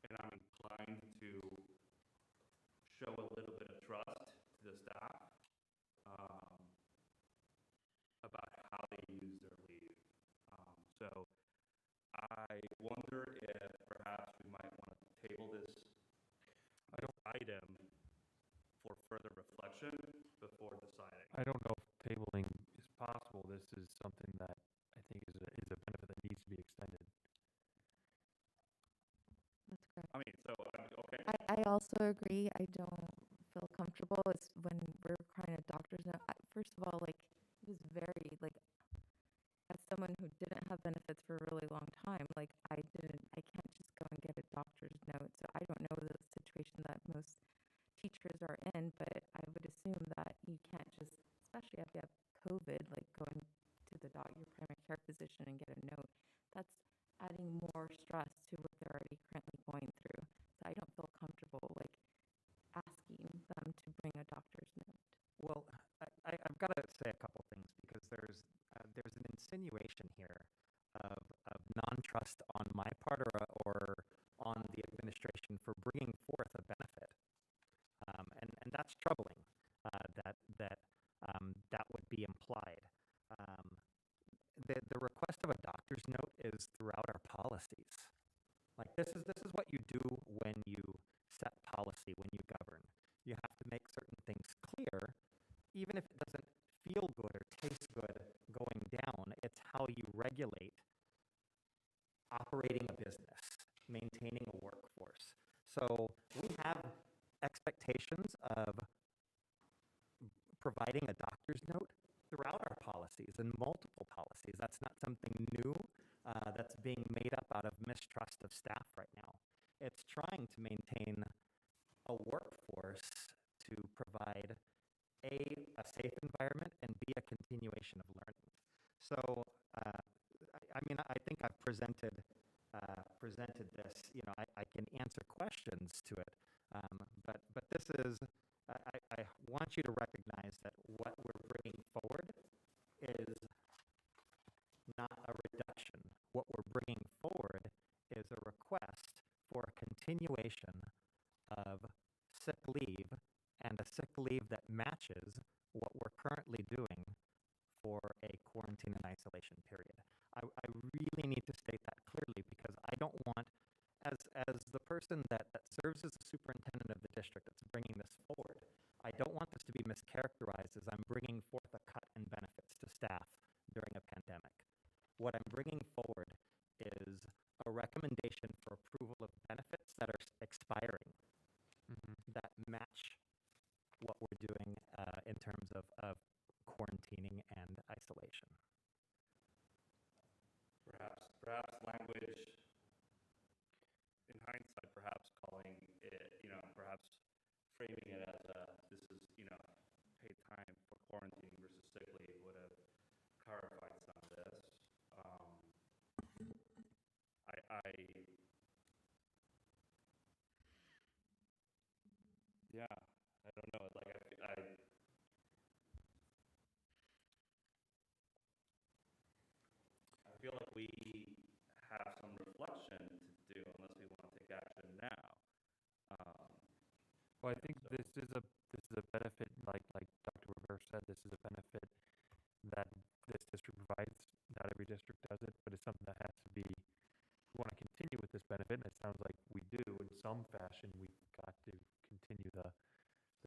And I'm inclined to show a little bit of trust to the staff about how they use their leave. So I wonder if perhaps we might want to table this item for further reflection before deciding. I don't know if tabling is possible. This is something that I think is a benefit that needs to be extended. That's correct. I mean, so, okay. I also agree. I don't feel comfortable. It's when we're requiring a doctor's note. First of all, it was very, as someone who didn't have benefits for a really long time, I can't just go and get a doctor's note. So I don't know the situation that most teachers are in, but I would assume that you can't just, especially if you have COVID, going to your primary care physician and get a note. That's adding more stress to what they're already currently going through. So I don't feel comfortable asking them to bring a doctor's note. Well, I've got to say a couple things because there's an insinuation here of non-trust on my part or on the administration for bringing forth a benefit, and that's troubling. That would be implied. The request of a doctor's note is throughout our policies. Like this is what you do when you set policy, when you govern. You have to make certain things clear, even if it doesn't feel good or taste good going down. It's how you regulate operating a business, maintaining a workforce. So we have expectations of providing a doctor's note throughout our policies and multiple policies. That's not something new that's being made up out of mistrust of staff right now. It's trying to maintain a workforce to provide a safe environment and B, a continuation of learning. So, I think I've presented this. I can answer questions to it, but this is. I want you to recognize that what we're bringing forward is not a reduction. What we're bringing forward is a request for a continuation of sick leave and a sick leave that matches what we're currently doing for a quarantine and isolation period. I really need to state that clearly because I don't want, as the person that serves as the superintendent of the district that's bringing this forward, I don't want this to be mischaracterized as I'm bringing forth a cut in benefits to staff during a pandemic. What I'm bringing forward is a recommendation for approval of benefits that are expiring that match what we're doing in terms of quarantining and isolation. Perhaps language, in hindsight, perhaps calling it, perhaps framing it as this is, paid time for quarantine versus sick leave would have clarified some of this. I don't know. Like I feel like we have some reflection to do unless we want to take action now. Well, I think this is a benefit, like Dr. Rivera said, this is a benefit that this district provides. Not every district does it, but it's something that has to be. We want to continue with this benefit, and it sounds like we do in some fashion. We've got to continue the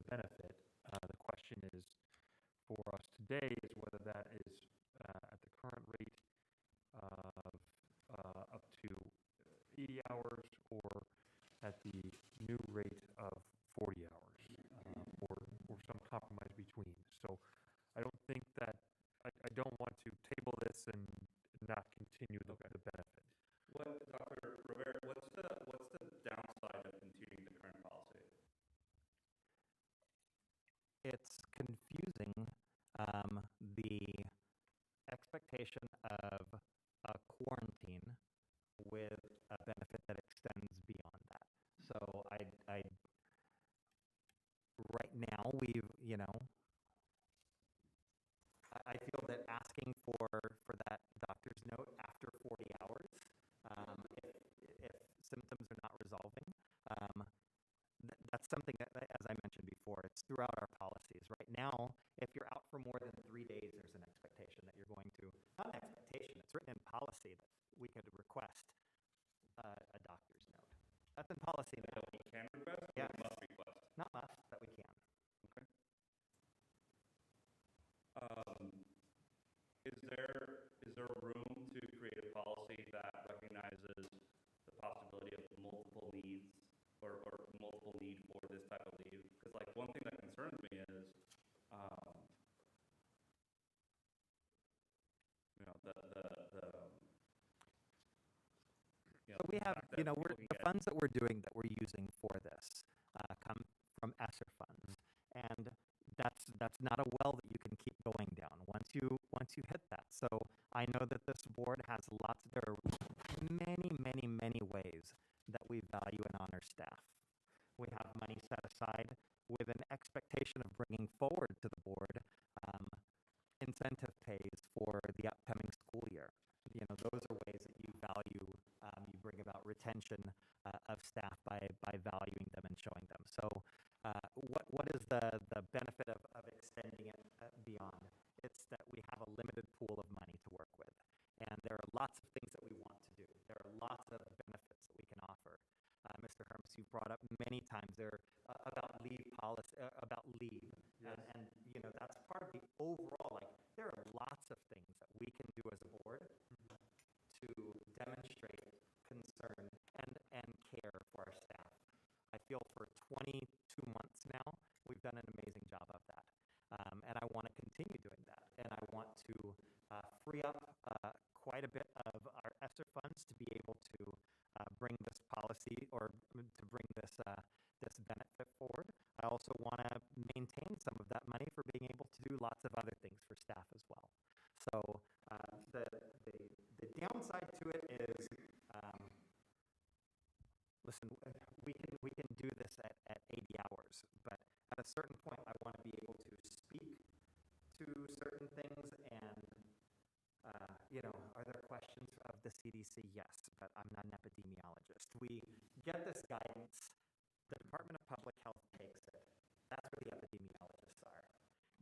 benefit. The question is, for us today, is whether that is at the current rate of up to 80 hours or at the new rate of 40 hours or some compromise between. So I don't think that I don't want to table this and not continue the benefit. Dr. Rivera, what's the downside of continuing the current policy? It's confusing the expectation of a quarantine with a benefit that extends beyond that. So I right now I feel that asking for that doctor's note after 40 hours, if symptoms are not resolving, that's something that, as I mentioned before, it's throughout our policies. Right now, if you're out for more than 3 days, there's an expectation that you're going to, not an expectation, it's written in policy that we could request a doctor's note. That's in policy now. That we can request? Yes. Or must request? Not must, that we can. Okay. Is there room to create a policy that recognizes the possibility of multiple needs or multiple need for this type of leave? Because one thing that concerns me is, So we have, the funds that we're using for this come from ESSER funds, and that's not a well that you can keep going down once you hit that. So I know that this board has there are many ways that we value and honor staff. We have money set aside with an expectation of bringing forward to the board incentive pays for the upcoming school year. You know, those are ways that you value, you bring about retention of staff by valuing them and showing them. So what is the benefit of extending it beyond? It's that we have a limited pool of money to work with. And there are lots of things that we want to do. There are lots of benefits that we can offer. Mr. Herms, you brought up many times there about leave policy, about leave. Yes. And, you know, that's part of the overall, like, there are lots of things that we can do as a board to demonstrate concern and care for our staff. I feel for 22 months now, we've done an amazing job of that. And I want to continue doing that. And I want to free up quite a bit of our ESSER funds to be able to bring this policy or to bring this this benefit forward. I also want to maintain some of that money for being able to do lots of other things for staff as well. So the downside to it is, listen, we can do this at 80 hours, but at a certain point, I want to be able to speak to certain things and, you know, are there questions of the CDC? Yes, but I'm not an epidemiologist. We get this guidance. The Department of Public Health takes it. That's where the epidemiologists are.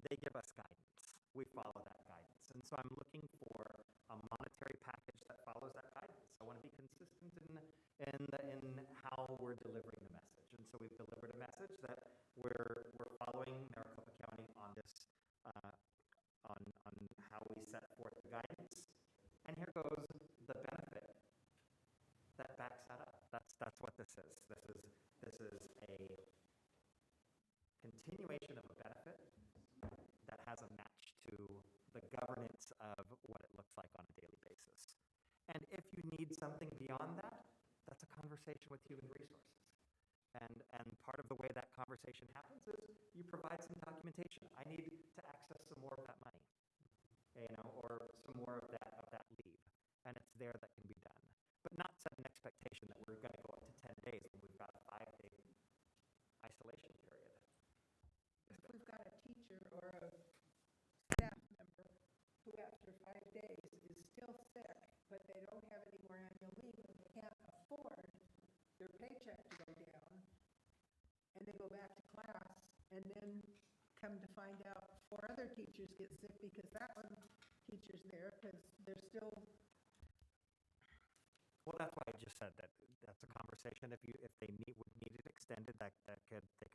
They give us guidance. We follow that guidance. And so I'm looking for a monetary package that follows that guidance. I want to be consistent in how we're delivering the message. And so we've delivered a message that we're following Maricopa County on this, on how we set forth the guidance. And here goes the benefit that backs that up. That's what this is. This is a continuation of a benefit that has a match to the governance of what it looks like on a daily basis. And if you need something beyond that, that's a conversation with human resources. And part of the way that conversation happens is you provide some documentation. I need to access some more of that money, you know, or some more of that leave. And it's there that can be done. But not set an expectation that we're going to go up to 10 days when we've got a 5-day isolation period. If we've got a teacher or a staff member who after 5 days is still sick, but they don't have any more annual leave and they can't afford their paycheck to go down, and they go back to class, and then come to find out 4 other teachers get sick because that one teacher's there because they're still. Well, that's why I just said that's a conversation. If they would need it extended, they could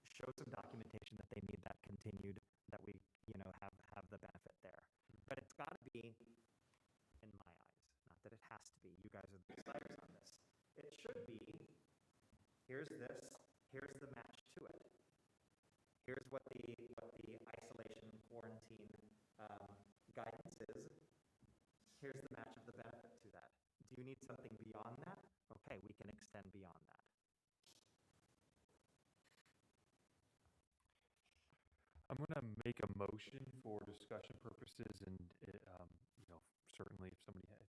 show some documentation that they need that continued, that we, you know, have the benefit there. But it's got to be, in my eyes, not that it has to be. You guys are the deciders on this. It should be. Here's this. Here's the match to it. Here's what the isolation quarantine guidance is. Here's the match of the benefit to that. Do you need something beyond that? Okay, we can extend beyond that. I'm going to make a motion for discussion purposes, and you know, certainly if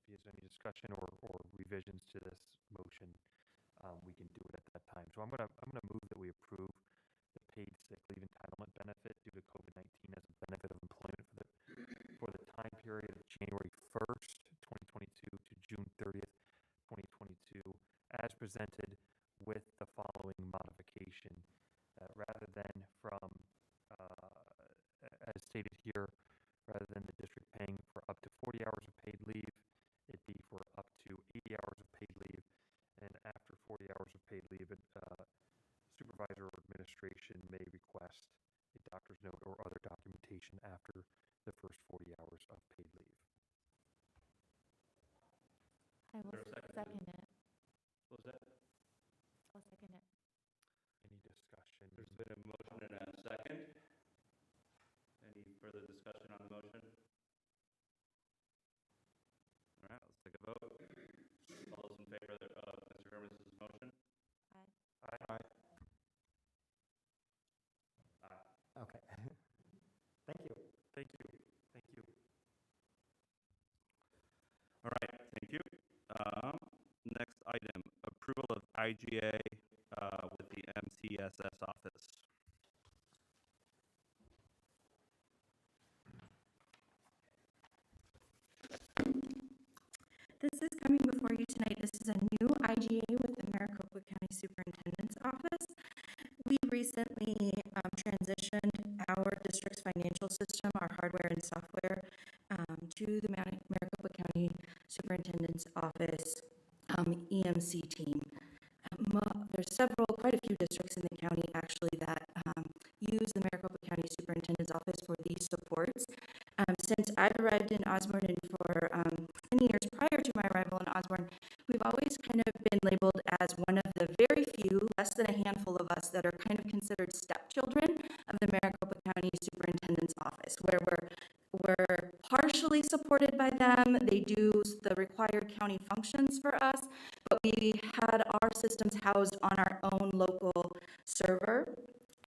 he has any discussion or revisions to this motion, we can do it at that time. So I'm going to move that we approve the paid sick leave entitlement benefit due to COVID-19 as a benefit of employment for the time period of January 1st, 2022 to June 30th, 2022, as presented with the following modification. Rather than from, as stated here, rather than the district paying for up to 40 hours of paid leave, it'd be for up to 80 hours of paid leave, and after 40 hours of paid leave, supervisor or administration may request a doctor's note or other documentation after the first 40 hours of paid leave. I will second it. What was that? I'll second it. Any discussion? There's been a motion and a second. Any further discussion on the motion? All right, let's take a vote. All those in favor of Mr. Hermes' motion? Aye. Aye. Aye. Okay. Thank you. Thank you. Thank you. All right, thank you. Next item, approval of IGA with the MTSS office. is coming before you tonight. This is a new IGA with the Maricopa County Superintendent's Office. We recently transitioned our district's financial system, our hardware and software, to the Maricopa County Superintendent's Office EMC team. There's quite a few districts in the county actually that use the Maricopa County Superintendent's Office for these supports. Since I've arrived in Osborne and for many years prior to my arrival in Osborne, we've always kind of been labeled as one of the very few, less than a handful of us, that are kind of considered stepchildren of the Maricopa County Superintendent's Office, where we're partially supported by them. They do the required county functions for us, but we had our systems housed on our own local server.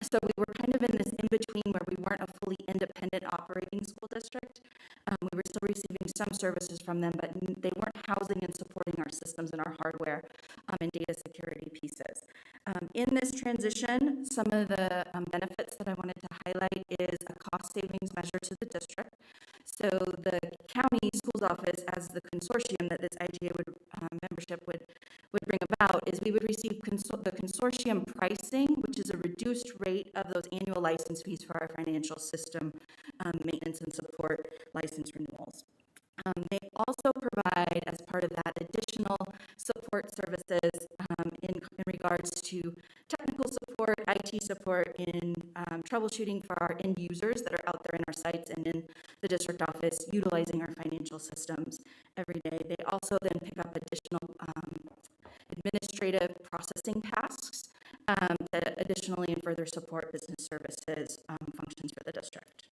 So we were kind of in this in-between where we weren't a fully independent operating school district. We were still receiving some services from them, but they weren't housing and supporting our systems and our hardware and data security pieces. In this transition, some of the benefits that I wanted to highlight is a cost savings measure to the district. So the county schools office, as the consortium that this IGA membership would bring about, is we would receive the consortium pricing, which is a reduced rate of those annual license fees for our financial system maintenance and support license renewals. They also provide, as part of that, additional support services in regards to technical support, IT support, in troubleshooting for our end users that are out there in our sites and in the district office utilizing our financial systems every day. They also then pick up additional administrative processing tasks that additionally and further support business services functions for the district.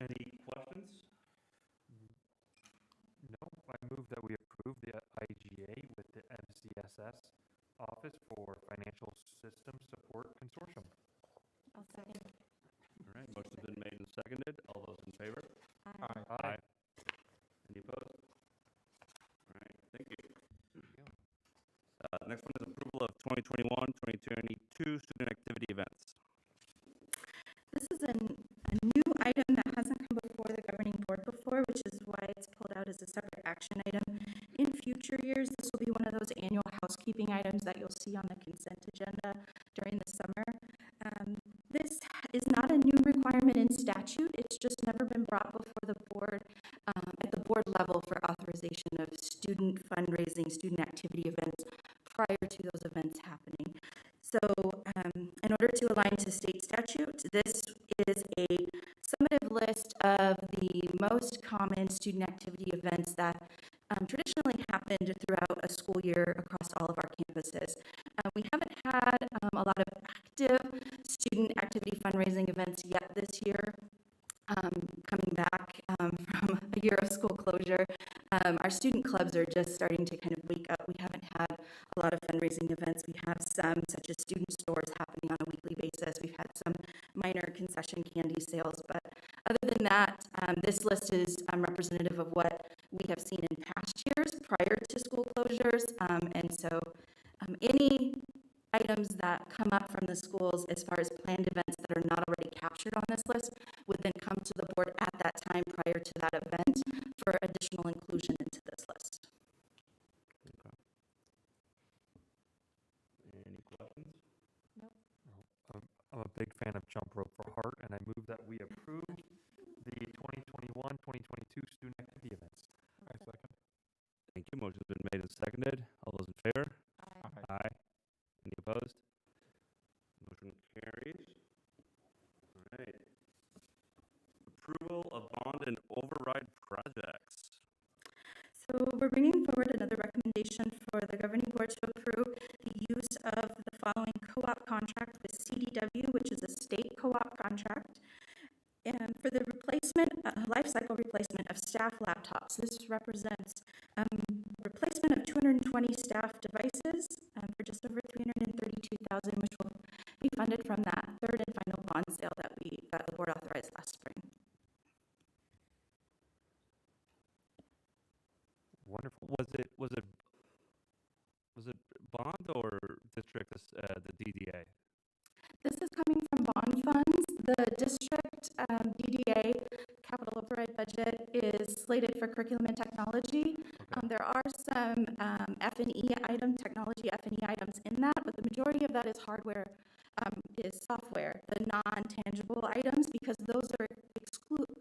Any questions? No, I move that we approve the IGA with the MCSS Office for Financial System Support Consortium. I'll second. All right, motion's been made and seconded. All those in favor? Aye. Any opposed? All right, thank you. Next one is approval of 2021-2022 student activity events. This is a new item that hasn't come before the governing board before, which is why it's pulled out as a separate action item. In future years, this will be one of those annual housekeeping items that you'll see on the consent agenda during the summer. This is not a new requirement in statute. It's just never been brought before the board at the board level for authorization of student fundraising, student activity events prior to those events happening. So in order to align to state statute, this is a summative list of the most common student activity events that traditionally happened throughout a school year across all of our campuses. We haven't had a lot of active student activity fundraising events yet this year. Coming back from a year of school closure, our student clubs are just starting to kind of wake up. We haven't had a lot of fundraising events. We have some, such as student stores happening on a weekly basis. We've had some minor concession candy sales, but other than that, this list is representative of what we have seen in past years prior to school closures, and so any items that come up from the schools as far as planned events that are not already captured on this list would then come to the board at that time prior to that event for additional inclusion into this list. Okay. Any questions? I'm a big fan of Jump Rope for Heart, and I move that we approve the 2021-2022 student activity events. I second. Thank you. Motion's been made and seconded. All those in favor? Aye. Any opposed? Motion carries. All right. Approval of bond and override projects. So we're bringing forward another recommendation for the governing board to approve the use of the following co-op contract with CDW, which is a state co-op contract, and for the replacement, life cycle replacement of staff laptops. This represents replacement of 220 staff devices for just over $332,000, which will be funded from that third and final bond sale that the board authorized last spring. Wonderful. Was it bond or district, the DDA? This is coming from bond funds. The district DDA override budget is slated for curriculum and technology. There are some F&E technology F&E items in that, but the majority of that is hardware, is software, the non-tangible items, because those are excluded.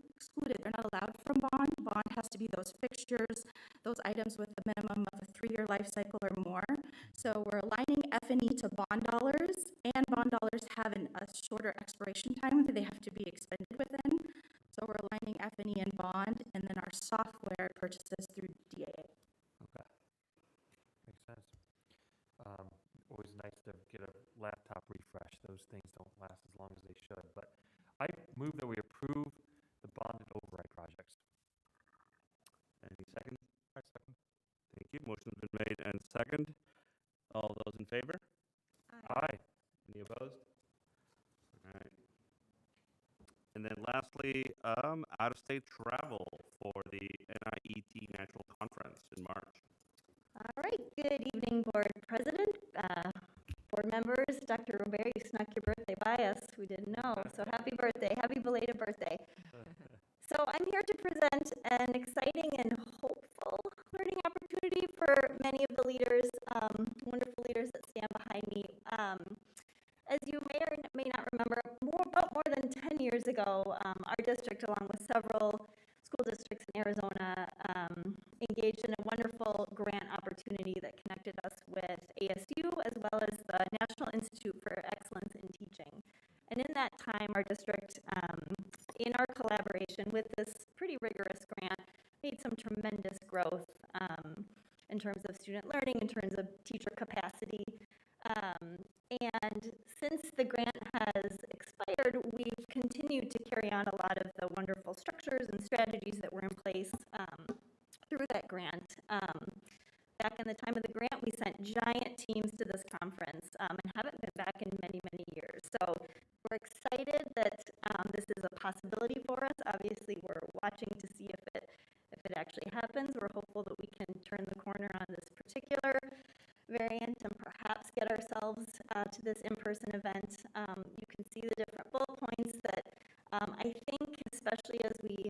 They're not allowed from bond. Bond has to be those fixtures, those items with a minimum of a 3-year life cycle or more. So we're aligning F&E to bond dollars, and bond dollars have a shorter expiration time that they have to be expended within. So we're aligning F&E and bond, and then our software purchases through DAA. Okay. Makes sense. Always nice to get a laptop refresh. Those things don't last as long as they should. But I move that we approve the bonded override projects. Any second? I second. Thank you. Motion's been made and second. All those in favor? Aye. Any opposed? All right. And then lastly, out-of-state travel for the NIET National Conference in March. All right, good evening, Board President, board members. Dr. Robert, you snuck your birthday by us. We didn't know, so happy birthday, happy belated birthday. So I'm here to present an exciting and hopeful learning opportunity for many of the leaders, wonderful leaders that stand behind me. As you may or may not remember, about more than 10 years ago, our district, along with several school districts in Arizona, engaged in a wonderful grant opportunity that connected us with ASU as well as the National Institute for Excellence in Teaching. And in that time, our district, in our collaboration with this pretty rigorous grant, made some tremendous growth in terms of student learning, in terms of teacher capacity. And since the grant has expired, we've continued to carry on a lot of the wonderful structures and strategies that were in place through that grant. Back in the time of the grant, we sent giant teams to this conference and haven't been back in many, many years. So we're excited that this is a possibility for us. Obviously, we're watching to see if it actually happens. We're hopeful that we can turn the corner on this particular variant and perhaps get ourselves to this in-person event. You can see the different bullet points that I think, especially as we,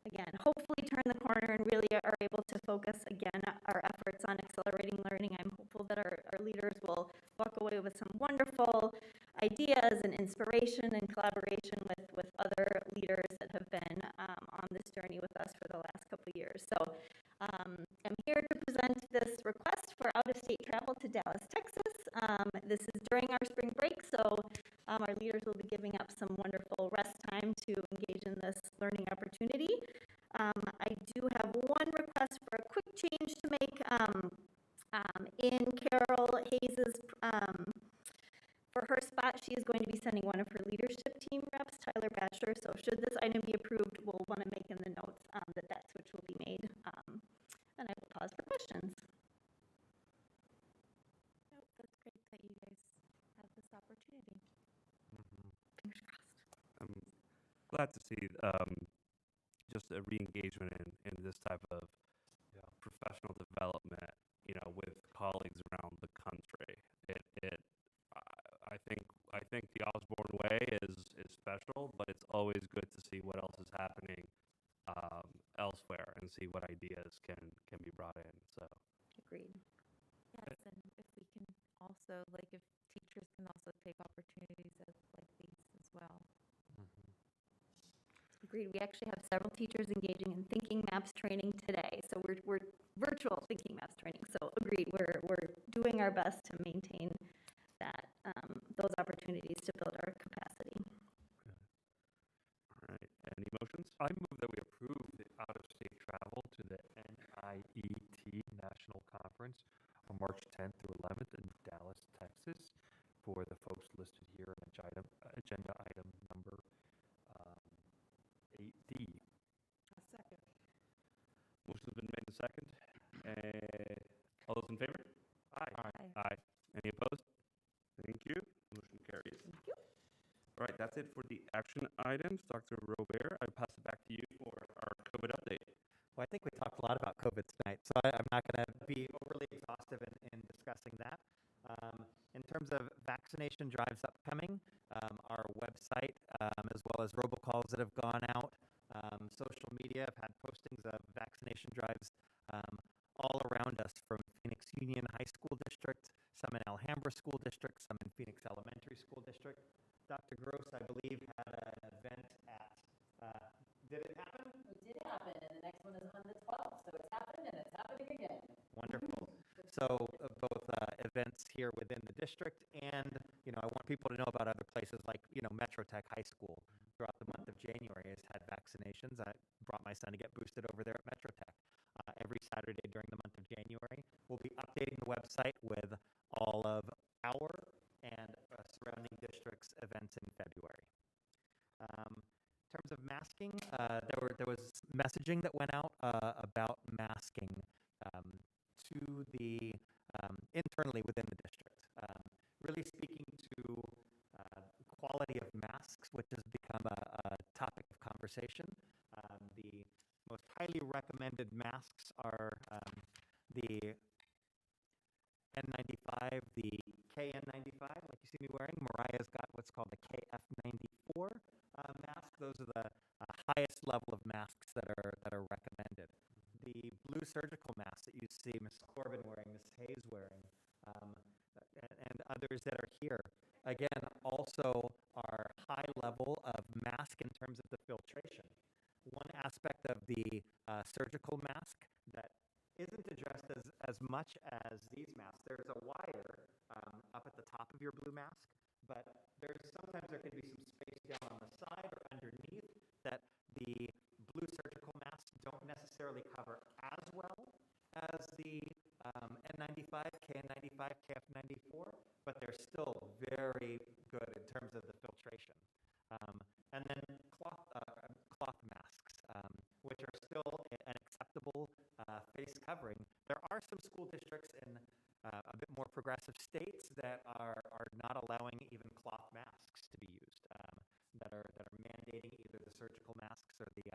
again, hopefully turn the corner and really are able to focus again our efforts on accelerating learning. I'm hopeful that our leaders will walk away with some wonderful ideas and inspiration and collaboration with other leaders that have been on this journey with us for the last couple of years. So I'm here to present this request for out-of-state travel to Dallas, Texas. This is during our spring break, so our leaders will be giving up some wonderful rest time to engage in this learning opportunity. I do have one request for a quick change to make. In Carol Hayes's, for her spot, she is going to be sending one of her leadership team reps, Tyler Batcher. So should this item be approved, we'll want to make in the notes that switch will be made. And I will pause for questions. Nope, that's great that you guys have this opportunity. Fingers crossed. I'm glad to see just a re-engagement in this type of professional development, with colleagues around the country. I think the Osborne way is special, but it's always good to see what else is happening elsewhere and see what ideas can be brought in. So Agreed. Yes, and if we can also, if teachers can also take opportunities like these as well. Agreed. We actually have several teachers engaging in thinking maps training today. So we're virtual thinking maps training. So agreed. We're doing our best to maintain that those opportunities to build our capacity. All right. Any motions? I move that we approve the out-of-state travel to the NIET National Conference on March 10th through 11th in Dallas, Texas, for the folks listed here in agenda item number 8D. A second. Motion's been made and second. All those in favor? Aye. Aye. Any opposed? Thank you. Motion carries. Thank you. All right, that's it for the action items. Dr. Robert, I pass it back to you for our COVID update. Well, I think we talked a lot about COVID tonight, so I'm not going to be overly exhaustive in discussing that. In terms of vaccination drives upcoming, our website, as well as robocalls that have gone out, social media. I've had postings of vaccination drives all around us, from Phoenix Union High School District, some in Alhambra School District, some in Phoenix Elementary School District. Dr. Gross, I believe, had an event at, did it happen? It did happen, and the next one is on the 12th, so it's happened and it's happening again. Wonderful. So both events here within the district, and I want people to know about other places like Metro Tech High School throughout the month of January has had vaccinations. I brought my son to get boosted over there at Metro Tech. Every Saturday during the month of January, we'll be updating the website with all of our and surrounding districts' events in February. In terms of masking, there was messaging that went out about masking to the internally within the district, really speaking to quality of masks, which has become a topic of conversation. The most highly recommended masks are the N95, the KN95, like you see me wearing. Mariah's got what's called the KF94 mask. Those are the highest level of masks that are recommended. The blue surgical masks that you see Ms. Corbin wearing, Ms. Hayes wearing, and others that are here, again, also are high level of mask in terms of the filtration. One aspect of the surgical mask that isn't addressed as much as these masks. There's a wire up at the top of your blue mask, but sometimes there can be some space down on the side or underneath that the blue surgical masks don't necessarily cover as well as the N95, KN95, KF94, but they're still very good in terms of the filtration. And then cloth masks, which are still an acceptable face covering. There are some school districts in a bit more progressive states that are not allowing even cloth masks to be used, that are mandating either the surgical masks or the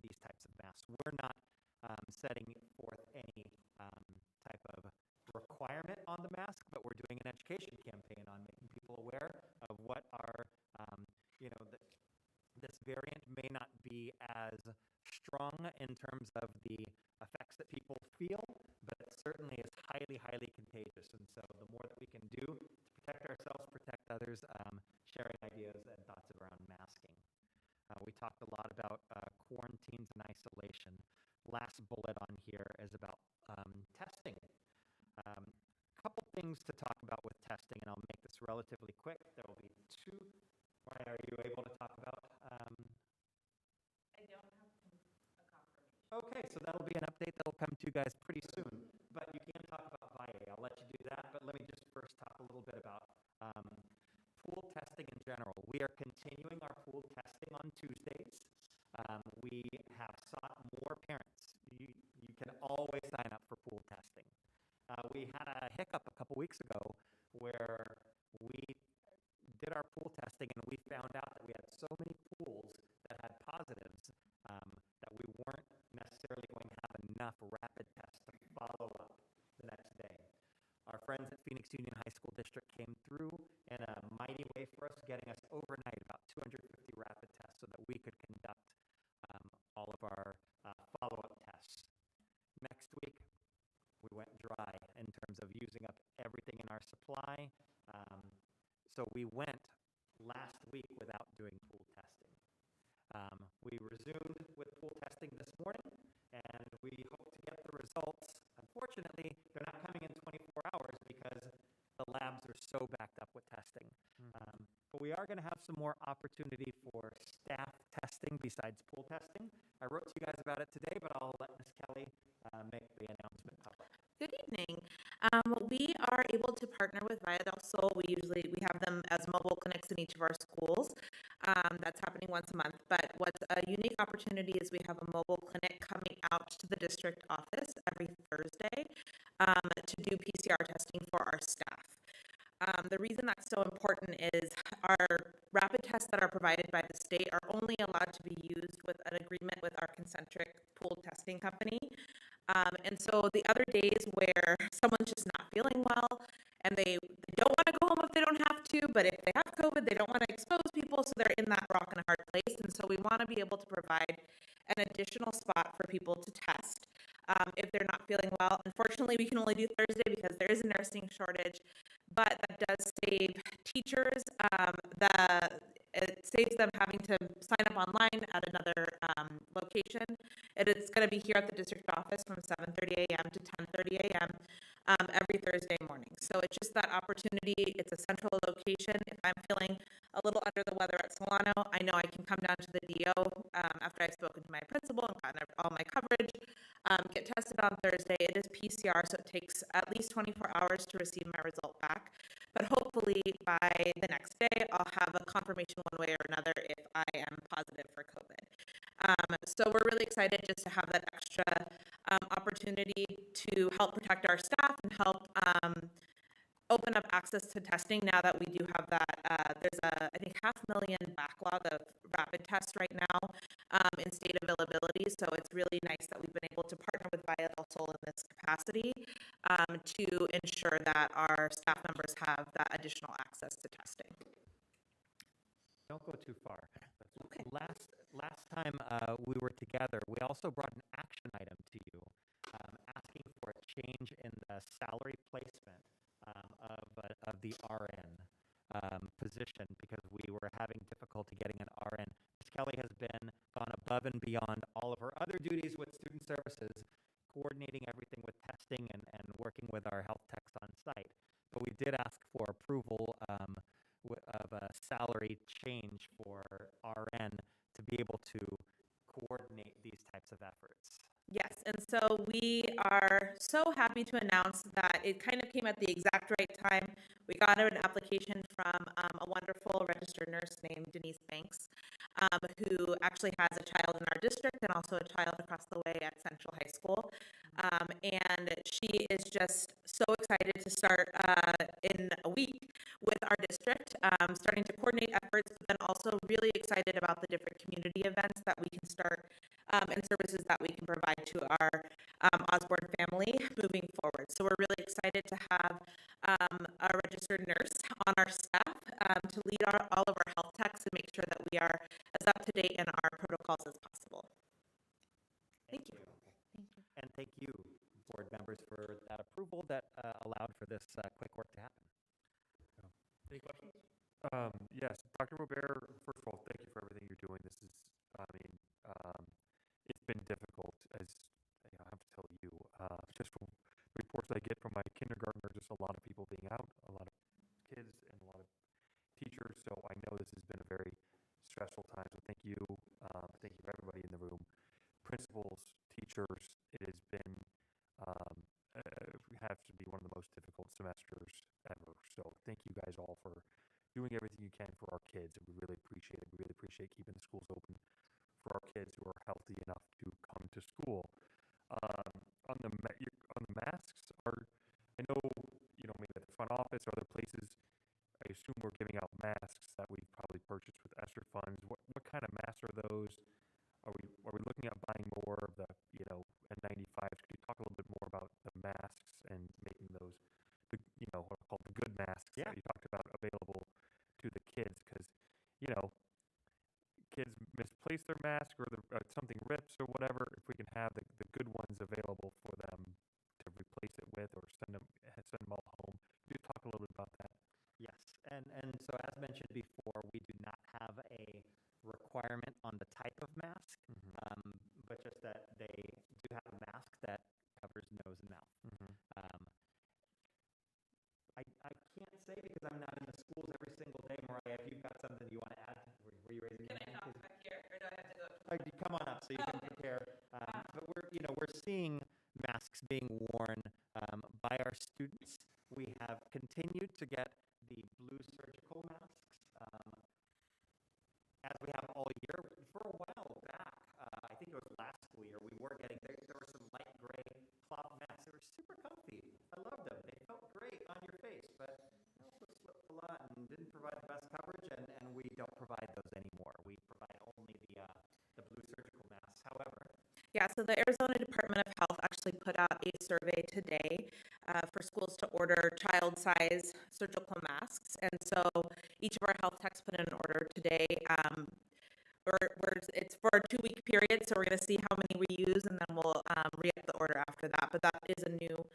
these types of masks. We're not setting forth any type of requirement on the mask, but we're doing an education campaign on making people aware of what are this variant may not be as strong in terms of the effects that people feel, but it certainly is highly, highly contagious. And so the more that we can do to protect ourselves, protect others, sharing ideas and thoughts around masking. We talked a lot about quarantines and isolation. Last bullet on here is about testing. A couple things to talk about with testing, and I'll make this relatively quick. There will be two. Why are you able to talk about? I don't have a confirmation. Okay, so that'll be an update that'll come to you guys pretty soon. But you can talk about VIA. I'll let you do that. But let me just first talk a little bit about pool testing in general. We are continuing our pool testing on Tuesdays. We have sought more parents. You can always sign up for pool testing. We had a hiccup a couple weeks ago where we did our pool testing and we found out that we had so many pools that had positives that we weren't necessarily going to have enough rapid tests to follow up the next day. Our friends at Phoenix Union High School District came through in a mighty way for us, getting us overnight about 250 rapid tests so that we could conduct all of our follow-up tests. Next week, we went dry in terms of using up everything in our supply. So we went last week without doing pool testing. We resumed with pool testing this morning, and we hope to get the results. Unfortunately, they're not coming in 24 hours because the labs are so backed up with testing. But we are going to have some more opportunity for staff testing besides pool testing. I wrote to you guys about it today, but I'll let Ms. Kelly make the announcement public. Good evening. We are able to partner with Valle del Sol. We have them as mobile clinics in each of our schools. That's happening once a month. But what's a unique opportunity is we have a mobile clinic coming out to the district office every Thursday to do PCR testing for our staff. The reason that's so important is our rapid tests that are provided by the state are only allowed to be used with an agreement with our concentric pool testing company. And so the other days where someone's just not feeling well and they don't want to go home if they don't have to, but if they have COVID, they don't want to expose people, so they're in that rock and a hard place. And so we want to be able to provide an additional spot for people to test if they're not feeling well. Unfortunately, we can only do Thursday because there is a nursing shortage, but that does save teachers. It saves them having to sign up online at another location. It is going to be here at the district office from 7:30 a.m. to 10:30 a.m. Every Thursday morning. So it's just that opportunity. It's a central location. If I'm feeling a little under the weather at Solano, I know I can come down to the DO after I've spoken to my principal and gotten all my coverage, get tested on Thursday. It is PCR, so it takes at least 24 hours to receive my result back. But hopefully by the next day, I'll have a confirmation one way or another if I am positive for COVID. So we're really excited just to have that extra opportunity to help protect our staff and help open up access to testing now that we do have that. There's a, I think, 500,000 backlog of rapid tests right now in state availability. So it's really nice that we've been able to partner with Valle del Sol in this capacity to ensure that our staff members have that additional access to testing. Don't go too far. Okay. Last time we were together, we also brought an action item to you, asking for a change in the salary placement of the RN position because we were having difficulty getting an RN. Ms. Kelly has gone above and beyond all of her other duties with student services, coordinating everything with testing and working with our health techs on site. But we did ask for approval of a salary change for RN to be able to coordinate these types of efforts. Yes, and so we are so happy to announce that it kind of came at the exact right time. We got an application from a wonderful registered nurse named Denise Banks, who actually has a child in our district and also a child across the way at Central High School. And she is just so excited to start in a week with our district, starting to coordinate efforts, but then also really excited about the different community events that we can start and services that we can provide to our Osborne family moving forward. So we're really excited to have a registered nurse on our staff to lead all of our health techs and make sure that we are as up to date in our protocols as possible. Thank you. And thank you, board members, for that approval that allowed for this quick work to happen. Any questions? Yes, Dr. Robert, first of all, thank you for everything you're doing. This is, it's been difficult, as I have to tell you, just from reports I get from my kindergartner, just a lot of people being out, a lot of kids and a lot of teachers. So I know this has been a very stressful time. So thank you for everybody in the room, principals, teachers. It has been have to be one of the most difficult semesters ever. So thank you guys all for doing everything you can for our kids, and we really appreciate it. We really appreciate keeping the schools open for our kids who are healthy enough to come to school. On the masks, I know maybe at the front office or other places, I assume we're giving out masks that we've probably purchased with ESSER funds. What kind of masks are those? Are we looking at buying more of the N95s? Could you talk a little bit more about the masks and making those what are called the good masks that you talked about available to the kids? Because kids misplace their mask or something rips or whatever. If we can have the good ones available for them to replace it with or send them all home. Could you talk a little bit about that? Yes, and so as mentioned before, we do not have a requirement on the type of mask, but just that they do have a mask that covers nose and mouth. I can't say because I'm not in the schools every single day. Mariah, if you've got something you want to add, were you raising your hand? Can I talk back here, or do I have to go? Come on up so you can prepare. But we're seeing masks being worn by our students. We have continued to get the blue surgical masks, as we have all year. For a while back, I think it was last school year, we were getting, there were some light gray cloth masks. They were super comfy. I loved them. They felt great on your face, but they also slipped a lot and didn't provide the best coverage, and we don't provide those anymore. We provide only the blue surgical masks. However, yeah, so the Arizona Department of Health actually put out a survey today for schools to order child size surgical masks. And so each of our health techs put in an order today. It's for a 2-week period, so we're going to see how many we use, and then we'll re-up the order after that. But that is a new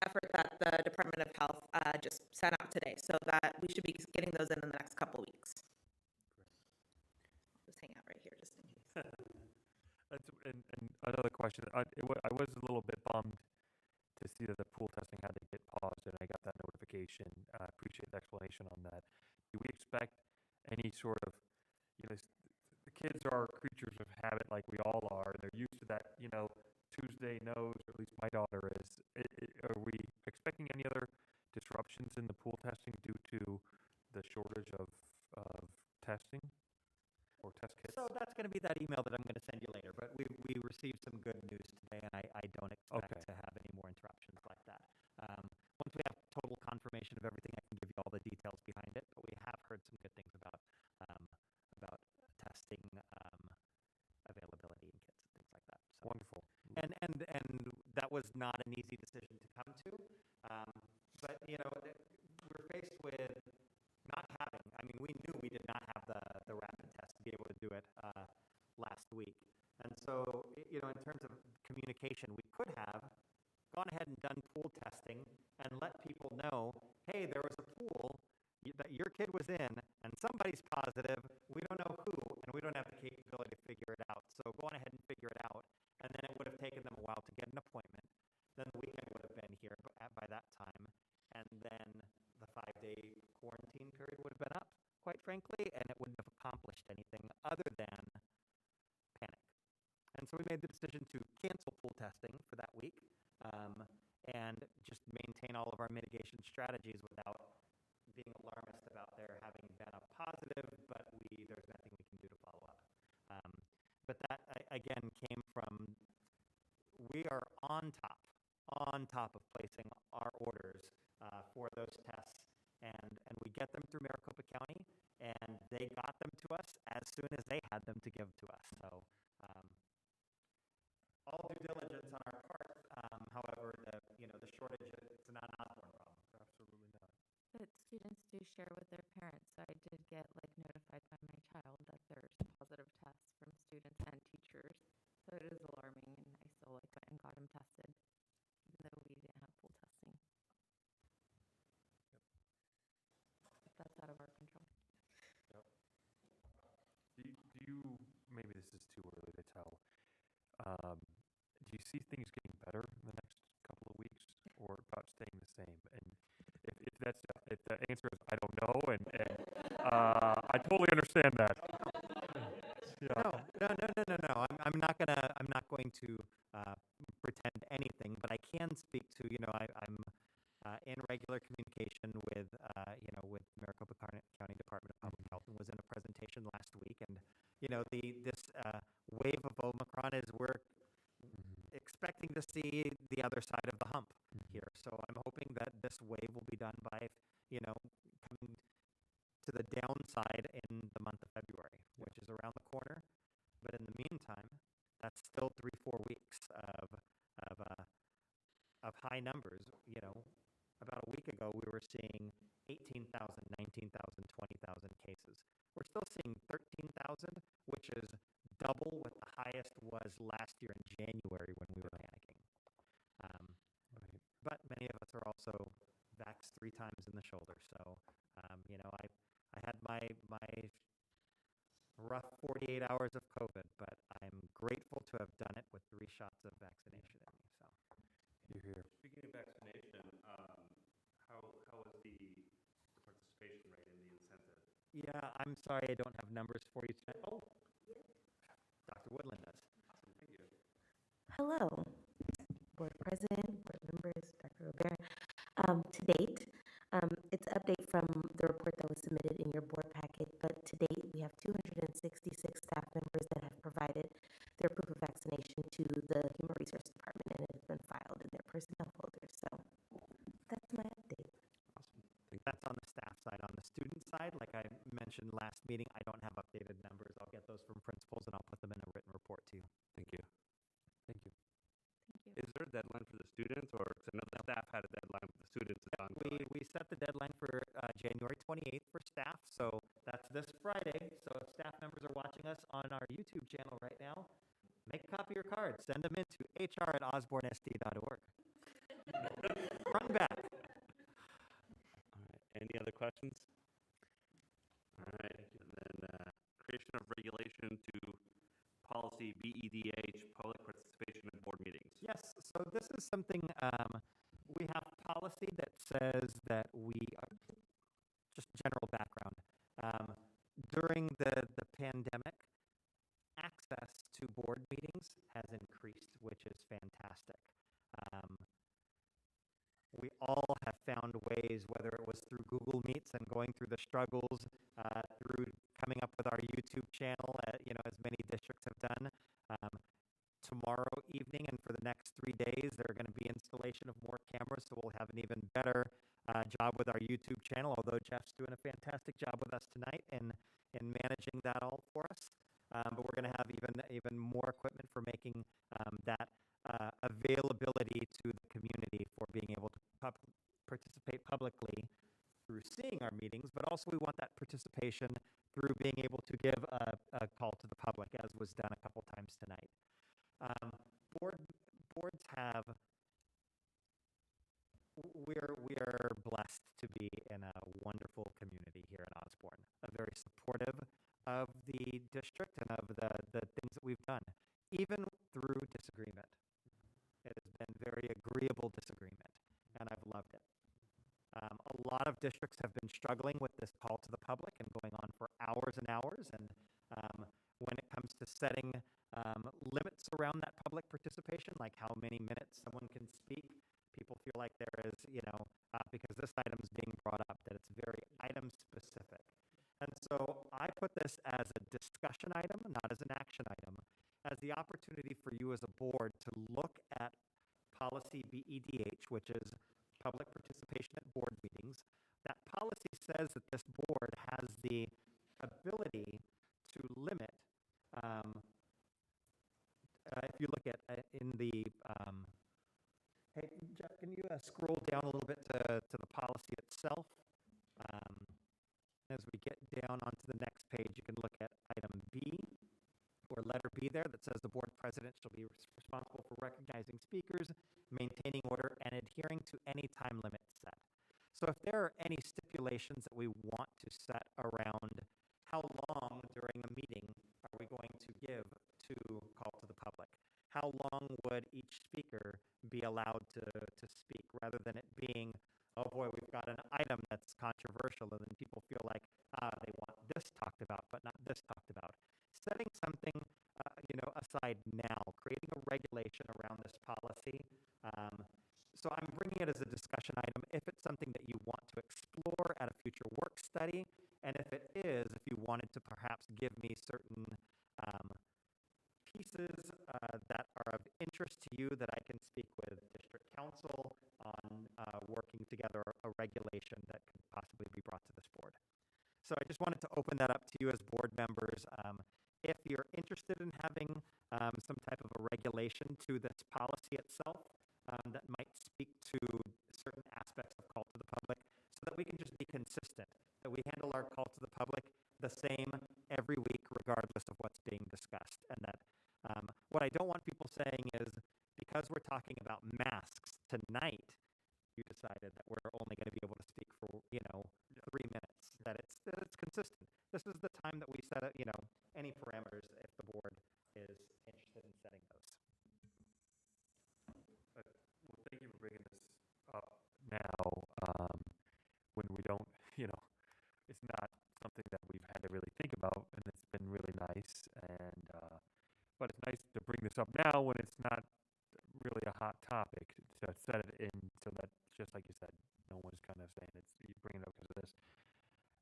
effort that the Department of Health just sent out today, so that we should be getting those in the next couple weeks. Just hang out right here just in case. And another question, I was a little bit bummed to see that the pool testing had to get paused, and I got that notification. I appreciate the explanation on that. Do we expect any sort of, the kids are creatures of habit like we all are. They're used to that, Tuesday knows, or at least my daughter is. Are we expecting any other disruptions in the pool testing due to the shortage of testing or test kits? So that's going to be that email that I'm going to send you later. But we received some good news today, and I don't expect to have any more interruptions like that. Once we have total confirmation of everything, I can give you all the details behind it. But we have heard some good things about testing availability in kits and things like that. So. Wonderful. And that was not an easy decision to come to. But we're faced with not having. I mean, we knew we did not have the rapid test to be able to do it last week. And so, in terms of communication, we could have gone ahead and done pool testing and let people know, hey, there was a pool that your kid was in, and somebody's positive. We don't know who, and we don't have the capability to figure it out. So go on ahead and figure it out. And then it would have taken them a while to get an appointment. Then the weekend would have been here by that time. And then the 5-day quarantine period would have been up, quite frankly, and it wouldn't have accomplished anything other than panic. And so we made the decision to cancel pool testing for that week and just maintain all of our mitigation strategies without being alarmist about there having been a positive, but there's nothing we can do to follow up. But that, again, came from, we are on top of placing our orders for those tests, and we get them through Maricopa County, and they got them to us as soon as they had them to give to us. So all due diligence on our part. However, the shortage, it's not an Osborne problem. Absolutely not. But students do share with their parents. So I did get notified by my child that there's positive tests from students and teachers. So it is alarming, and I still went and got him tested, even though we didn't have pool testing. But that's out of our control. Yep. Do you, maybe this is too early to tell, do you see things getting better in the next couple of weeks, or about staying the same? And if the answer is I don't know, and I totally understand that. Yeah. No. I'm not going to pretend anything, but I can speak to. I'm in regular communication with Maricopa County Department of Public Health, and was in a presentation last week. And this wave of Omicron is we're expecting to see the other side of the hump here. So I'm hoping that this wave will be done by coming to the downside in the month of February, which is around the corner. But in the meantime, that's still 3-4 weeks of high numbers. About a week ago, we were seeing 18,000, 19,000, 20,000 cases. We're still seeing 13,000, which is double what the highest was last year in January when we were panicking. But many of us are also vaxxed 3 times in the shoulder. So, I had my rough 48 hours of COVID, but I'm grateful to have done it with 3 shots of vaccination in me. So, you're here. Speaking of vaccination, how is the participation rate in the incentive? Yeah, I'm sorry I don't have numbers for you tonight. Oh, Dr. Woodland does. Awesome, thank you. Hello, Board President, Board members, Dr. Robert. To date, it's an update from the report that was submitted in your board packet, but to date, we have 266 staff members that have provided their proof of vaccination to the Human Resource Department, and it has been filed in their personnel folders. So that's my update. Awesome. That's on the staff side. On the student side, like I mentioned last meeting, I don't have updated numbers. I'll get those from principals, and I'll put them in a written report to you. Thank you. Thank you. Is there a deadline for the students, or because I know the staff had a deadline with the students is ongoing. We set the deadline for January 28th for staff, so that's this Friday. So if staff members are watching us on our YouTube channel right now, make a copy of your card. Send them in to hr@osbornesd.org. Run back. All right. Any other questions? All right. And then creation of regulation to policy BEDH, public participation in board meetings. Yes, so this is something, we have policy that says that just general background. During the pandemic, access to board meetings has increased, which is fantastic. We all have found ways, whether it was through Google Meets and going through the struggles, through coming up with our YouTube channel, as many districts have done. Tomorrow evening and for the next 3 days, there are going to be installation of more cameras, so we'll have an even better job with our YouTube channel, although Jeff's doing a fantastic job with us tonight in managing that all for us. But we're going to have even more equipment for making that availability to the community for being able to participate publicly through seeing our meetings, but also we want that participation through being able to give a call to the public, as was done a couple times tonight. Boards have, we are blessed to be in a wonderful community here in Osborne, very supportive of the district and of the things that we've done, even through disagreement. It has been very agreeable disagreement, and I've loved it. A lot of districts have been struggling with this call to the public and going on for hours and hours, and when it comes to setting limits around that public participation, like how many minutes someone can speak, people feel like there is, because this item is being brought up, that it's very item specific. And so I put this as a discussion item, not as an action item, as the opportunity for you as a board to look at policy BEDH, which is public participation at board meetings. That policy says that this board has the ability to limit, if you look at in the, hey, Jeff, can you scroll down a little bit to the policy itself? As we get down onto the next page, you can look at item B, or letter B there, that says the board president shall be responsible for recognizing speakers, maintaining order, and adhering to any time limit set. So if there are any stipulations that we want to set around how long during a meeting are we going to give to call to the public, how long would each speaker be allowed to speak, rather than it being, oh boy, we've got an item that's controversial, and then people feel like, they want this talked about, but not this talked about. Setting something, aside now, creating a regulation around this policy. So I'm bringing it as a discussion item if it's something that you want to explore at a future work study, and if it is, if you wanted to perhaps give me certain pieces that are of interest to you, that I can speak with district council on working together a regulation that could possibly be brought to this board. So I just wanted to open that up to you as board members. If you're interested in having some type of a regulation to this policy itself that might speak to certain aspects of call to the public, so that we can just be consistent, that we handle our call to the public the same every week, regardless of what's being discussed. And that what I don't want people saying is, because we're talking about masks tonight, you decided that we're only going to be able to speak for 3 minutes. That it's consistent. This is the time that we set up, any parameters if the board is interested in setting those. Well, thank you for bringing this up now, when we don't, it's not something that we've had to really think about, and it's been really nice. And but it's nice to bring this up now when it's not really a hot topic, to set it in, so that, just like you said, no one's kind of saying it's, you bring it up because of this.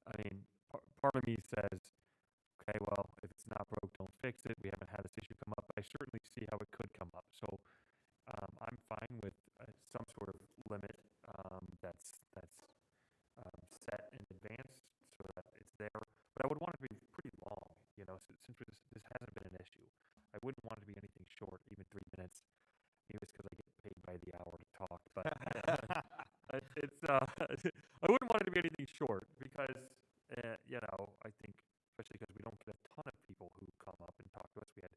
I mean, part of me says, okay, well, if it's not broke, don't fix it. We haven't had this issue come up, but I certainly see how it could come up. So I'm fine with some sort of limit that's set in advance, so that it's there. But I would want it to be pretty long, since this hasn't been an issue. I wouldn't want it to be anything short, even 3 minutes. Maybe it's because I get paid by the hour to talk, but I wouldn't want it to be anything short because, I think, especially because we don't get a ton of people who come up and talk to us. We had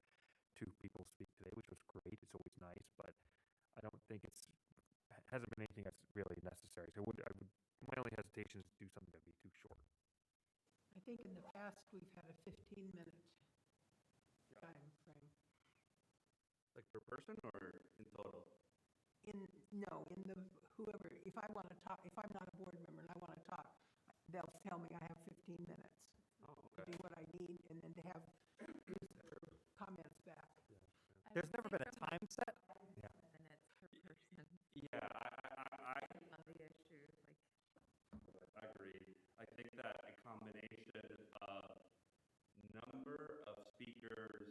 2 people speak today, which was great. It's always nice, but I don't think hasn't been anything that's really necessary. So my only hesitation is to do something that'd be too short. I think in the past, we've had a 15-minute time frame. Like per person or in total? No, in the, whoever, if I want to talk, if I'm not a board member and I want to talk, they'll tell me I have 15 minutes. Oh, To okay. be what I need, and then to have comments back. There's never been a time set. Yeah. Minutes per person Yeah, I on the issue, I agree. I think that a combination of number of speakers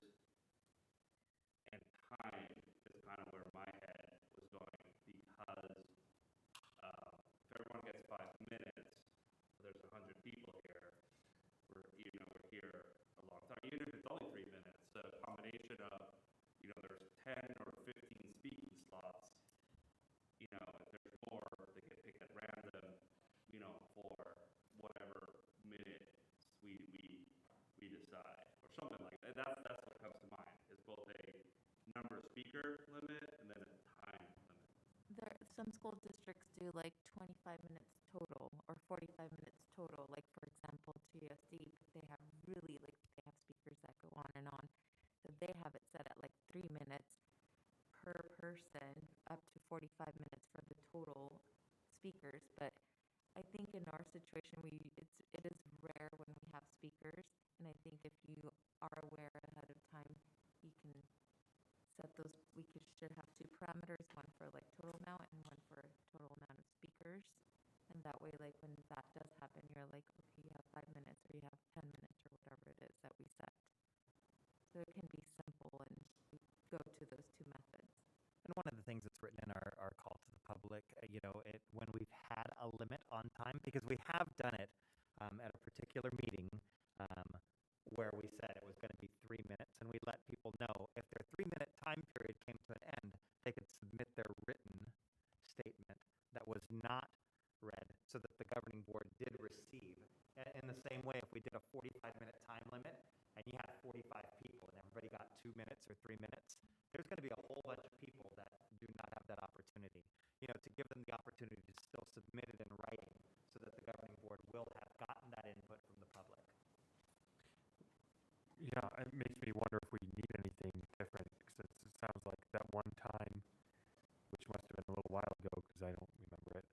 and time is kind of where my head was going because if everyone gets 5 minutes, there's 100 people here. We're here a long time, even if it's only 3 minutes. So a combination of there's 10 or 15 speaking slots. If there's more, they get picked at random. For whatever minute we decide, or something like that. That's what comes to mind. Is both a number of speaker limit and then a time limit. some school districts do like 25 minutes total or 45 minutes total. Like for example, TSD, they have they have speakers that go on and on. So they have it set at like 3 minutes per person, up to 45 minutes for the total speakers. But I think in our situation, it is rare when we have speakers, and I think if you are aware ahead of time, you can set those. Should have 2 parameters, one for like total amount and one for total amount of speakers, and that way, like when that does happen, you're like, okay, you have 5 minutes or you have 10 minutes or whatever it is that we set. So it can be simple, and we go to those 2 methods. And one of the things that's written in our call to the public, when we've had a limit on time, because we have done it at a particular meeting where we said it was going to be 3 minutes, and we let people know if their 3-minute time period came to an end, they could submit their written statement that was not read, so that the governing board did receive. In the same way, if we did a 45-minute time limit, and you had 45 people, and everybody got 2 minutes or 3 minutes, there's going to be a whole bunch of people that do not have that opportunity. To give them the opportunity to still submit it in writing so that the governing board will have gotten that input from the public. Yeah, it makes me wonder if we need anything different, because it sounds like that one time, which must have been a little while ago because I don't remember it,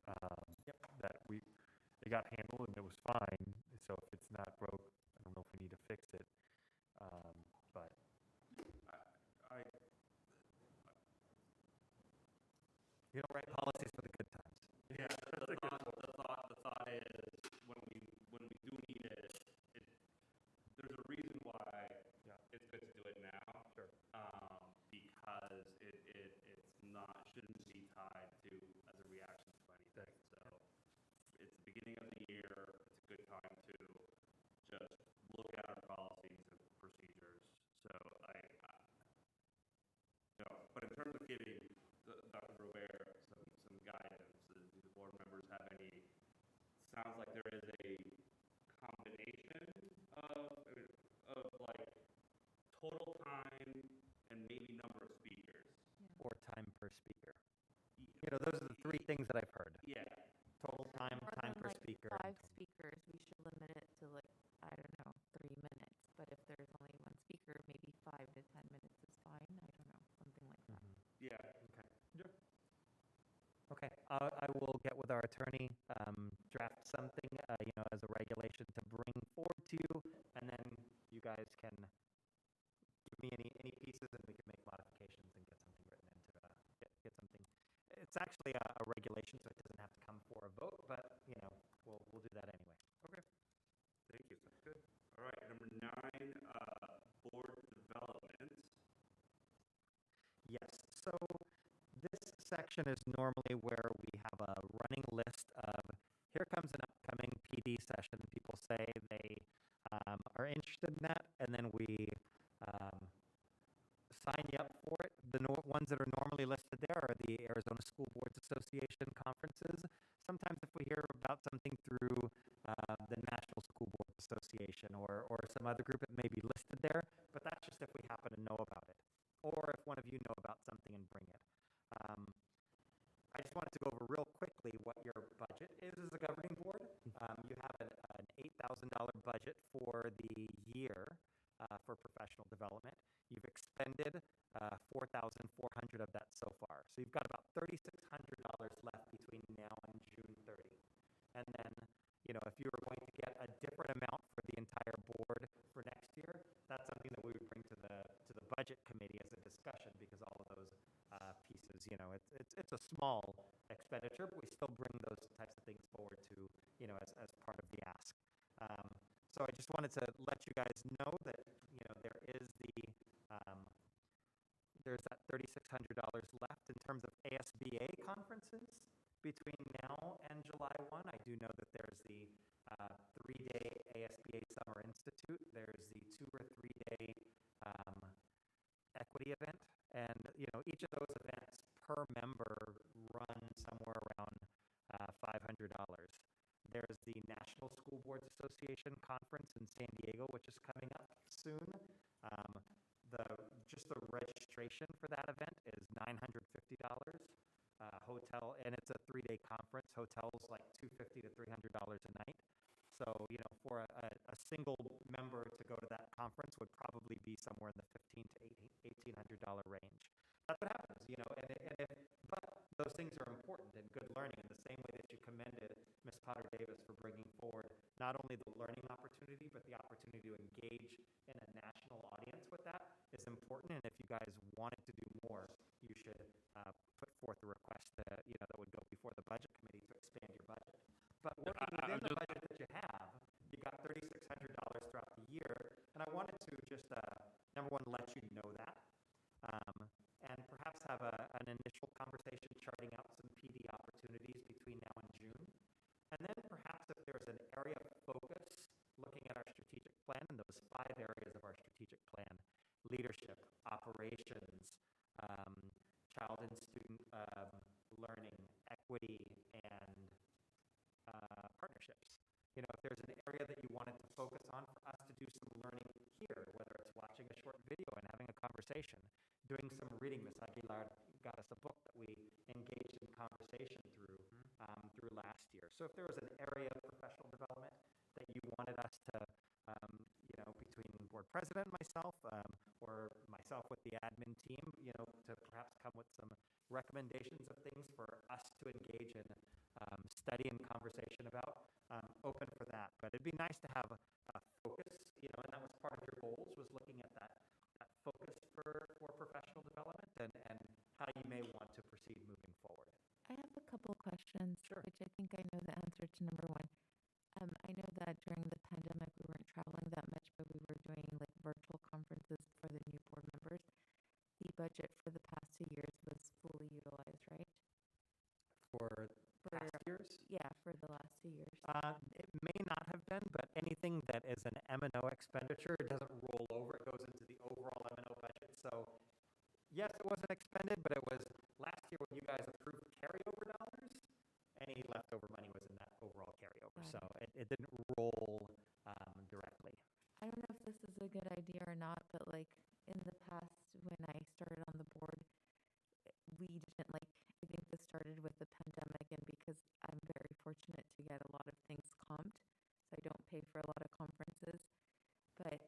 that it got handled and it was fine. So if it's not broke, I don't know if we need to fix it. But I you don't write policies for the good times. Yeah, the thought is when we do need it, there's a reason why it's good to do it now. Sure. Because it's not shouldn't be tied to as a reaction to anything. So it's the beginning of the year. It's a good time to just look at our policies and procedures. So but in terms of giving Dr. Robert some guidance, do the board members have any? Sounds like there is a combination of like total time and maybe number of speakers. Or time per speaker. Those are the 3 things that I've heard. Yeah. Total time, More time than per like speaker. 5 speakers, we should limit it to like, I don't know, 3 minutes. But if there's only 1 speaker, maybe 5 to 10 minutes is fine. I don't know, something like that. Yeah. Okay. Yeah. Okay. I will get with our attorney, draft something, as a regulation to bring forward to you, and then you guys can give me any pieces, and we can make modifications and get something written into get something. It's actually a regulation, so it doesn't have to come for a vote, but we'll do that anyway. Okay. Thank you. That's good. All right. Number 9, board development. Yes. So this section is normally where we have a running list of, here comes an upcoming PD session. People say they are interested in that, and then we sign you up for it. The ones that are normally listed there are the Arizona School Boards Association conferences. Sometimes if we Association or some other group that may be listed there, but that's just if we happen to know about it, or if one of you know about something and bring it. I just wanted to go over real quickly what your budget is as a governing board. You have an $8,000 budget for the year for professional development. You've expended $4,400 of that so far. So you've got about $3,600 left between now and June 30. And then, if you were going to get a different amount for the entire board for next year, that's something that we would bring to the budget committee as a discussion, because all of those pieces, it's a small expenditure, but we still bring those types of things forward to, as part of the ask. So I just wanted to let you guys know that, there's that $3,600 left in terms of ASBA conferences between now and July 1. I do know that there's the 3-day ASBA Summer Institute. There's the 2 or 3-day equity event. And, each of those events per member run somewhere around $500. There's the National School Boards Association Conference in San Diego, which is coming up soon. Just the registration for that event is $950. Hotel, and it's a 3-day conference. Hotels like $250 to $300 a night. So, for a single member to go to that conference would probably be somewhere in the $1,500 to $1,800 range. That's what happens, but those things are important and good learning in the same way that you commended Ms. Potter Davis for bringing forward not only the learning opportunity, but the opportunity to engage in a national audience with that is important. And if you guys wanted to do more, you should put forth a request that would go before the budget committee to expand your budget. But working within the budget that you have, you got $3,600 throughout the year, and I wanted to just number one, let you know that, and perhaps have an initial conversation charting out some PD opportunities between now and June. And then perhaps if there's an area of focus, looking at our strategic plan and those 5 areas of our strategic plan: leadership, operations, child and student learning, equity, and partnerships. If there's an area that you wanted to focus on for us to do some learning here, whether it's watching a short video and having a conversation, doing some reading. Ms. Aguilar got us a book that we engaged in conversation through last year. So if there was an area of professional development that you wanted us to, between board president and myself, or myself with the admin team, to perhaps come with some recommendations of things for us to engage in study and conversation about, open for that. But it'd be nice to have a focus, and that was part of your goals, was looking at that focus for professional development and how you may want to proceed moving forward. I have a couple of questions, Sure. which I think I know the answer to. Number one, I know that during the pandemic we weren't traveling that much, but we were doing like virtual conferences for the new board members. The budget for the past 2 years was fully utilized, right? For past years? Yeah, for the last 2 years. It may not have been, but anything that is an M&O expenditure doesn't roll over. It goes into the overall M&O budget. So, yes, it wasn't expended, but it was last year when you guys approved carryover dollars, any leftover money was in that overall carryover. So it didn't roll directly. I don't know if this is a good idea or not, but like in the past when I started on the board, we didn't I think this started with the pandemic, and because I'm very fortunate to get a lot of things comped, so I don't pay for a lot of conferences, but,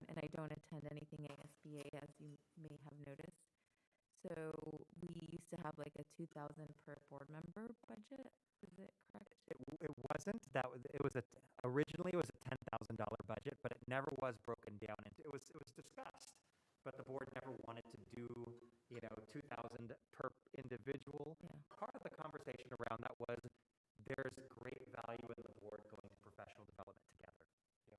and I don't attend anything ASBA, as you may have noticed. So we used to have like a $2,000 per board member budget. Is it correct? It wasn't. Originally it was a $10,000 budget, but it never was broken down into. It was discussed, but the board never wanted to do $2,000 per individual. Yeah. Part of the conversation around that was there's great value in the board going to professional development together.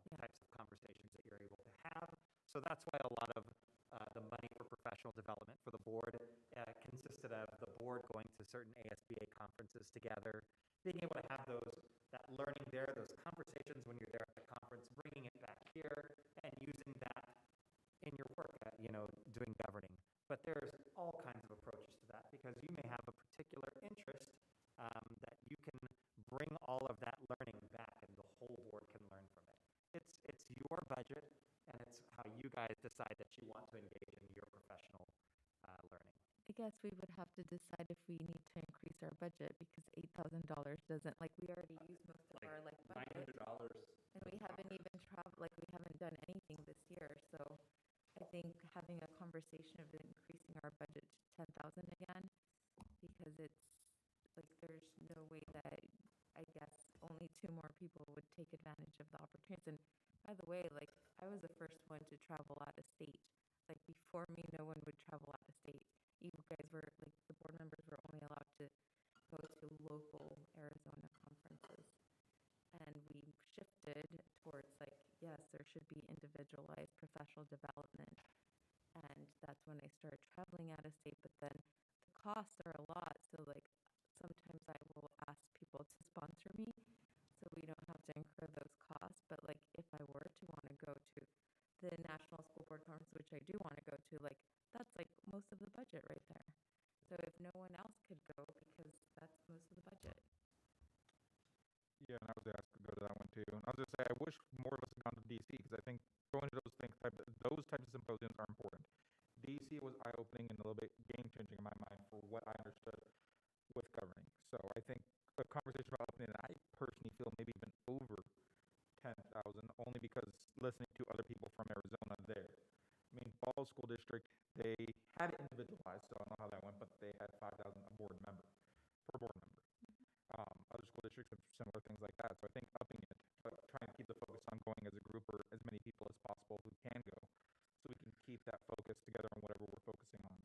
Types of conversations that you're able to have. So that's why a lot of the money for professional development for the board consisted of the board going to certain ASBA conferences together, being able to have that learning there, those conversations when you're there at the conference, bringing it back here and using that in your work, doing governing. But there's all kinds of approaches to that, because you may have a particular interest that you can bring all of that learning back and the whole board can learn from it. It's budget, and it's how you guys decide that you want to engage in your professional learning. I guess we would have to decide if we need to increase our budget because $8,000 doesn't, like, we already used most of our, like, budget. $900. And we haven't even traveled, like, we haven't done anything this year, so I think having a conversation of increasing our budget to 10,000 again, because it's, like, there's no way that, I guess, only 2 more people would take advantage of the opportunities. And by the way, like, I was the first one to travel out of state. Like, before me, no one would travel out of state. You guys were, like, the board members were only allowed to go to local Arizona conferences. And we shifted towards, like, yes, there should be individualized professional development. And that's when I started traveling out of state. But then the costs are a lot. So, like, sometimes I will ask people to sponsor me so we don't have to incur those costs. But, like, if I were to want to go to the National School Board Conference, which I do want to go to, like, that's, like, most of the budget right there. So if no one else could go, because that's most of the budget. Yeah, and I was asked to go to that one too. And I was gonna say, I wish more of us had gone to DC because I think going to those types of symposiums are important. DC was eye-opening and a little bit game-changing in my mind for what I understood with governing. So I think a conversation about opening, I personally feel maybe even over 10,000, only because listening to other people from Arizona there. I mean, Falls School District, they had it individualized, so I don't know how that went, but they had 5,000 a board member, per board member. Other school districts have similar things like that, so I think upping it, but trying to keep the focus on going as a group or as many people as possible who can go, so we can keep that focus together on whatever we're focusing on.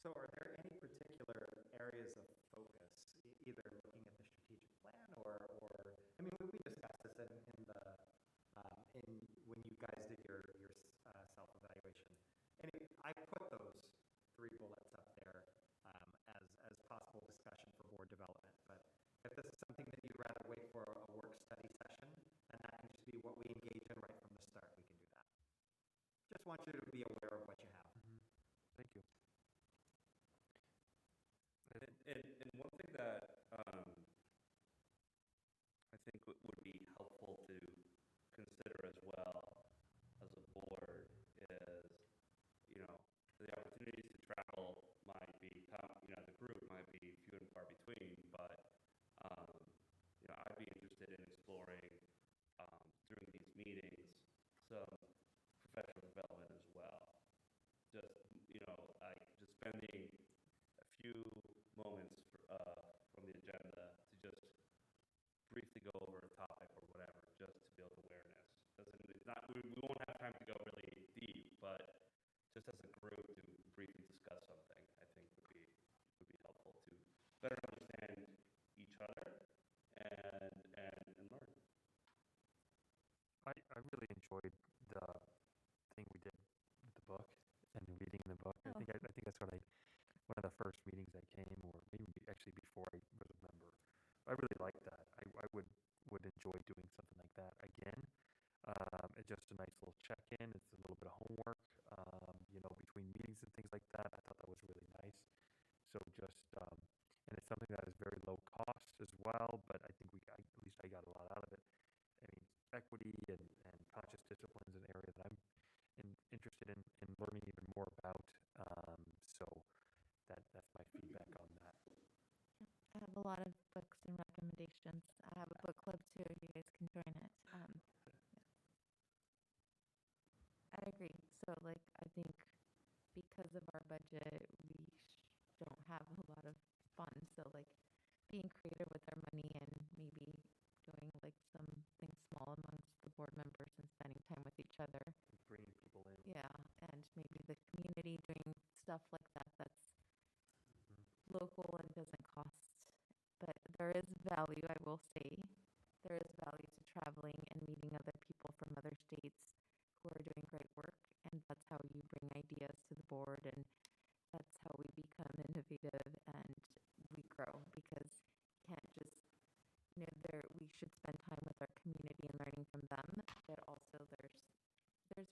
So are there any particular areas of focus, either looking at the strategic plan or I mean, we discussed this in the, when you guys did your self-evaluation. And I put those 3 bullets up there as possible discussion for board development. But if this is something that you'd rather wait for a work study session, and that can just be what we engage in right from the start, we can do that. Just want you to be aware of what you have. Thank you. And one thing that I think would be helpful to consider as well as a board is, the opportunities to travel might be, the group might be few and far between, but, I'd be interested in exploring during these meetings some professional development as well. Just, just spending a few moments from the agenda to just briefly go over a topic or whatever, just to build awareness. We won't have time to go really deep, but just as a group to briefly discuss something, I think would be helpful to better understand each other and learn. I really enjoyed the thing we did with the book and reading the book. I think that's one of the first meetings I came, or maybe actually before I was a member. I really liked that. I would enjoy doing something like that again. It's just a nice little check-in. It's a little bit of homework, between meetings and things like that. I thought that was really nice. So just, and it's something that is very low cost as well, but I think at least I got a lot out of it. I mean, equity and conscious discipline is an area that I'm interested in learning even more about. So that's my feedback on that. I have a lot of books and recommendations. I have a book club too, if you guys can join it. I agree. So, like, I think because of our budget, we don't have a lot of funds. So, like, being creative with our money and maybe doing, like, something small amongst the board members and spending time with each other. Bringing people in. Yeah, and maybe the community doing stuff like that that's local and doesn't cost. But there is value, I will say. There is value to traveling and meeting other people from other states who are doing great work. And that's how you bring ideas to the board, and that's how we become innovative and we grow, because you can't just, we should spend time with our community and learning from them, but also there's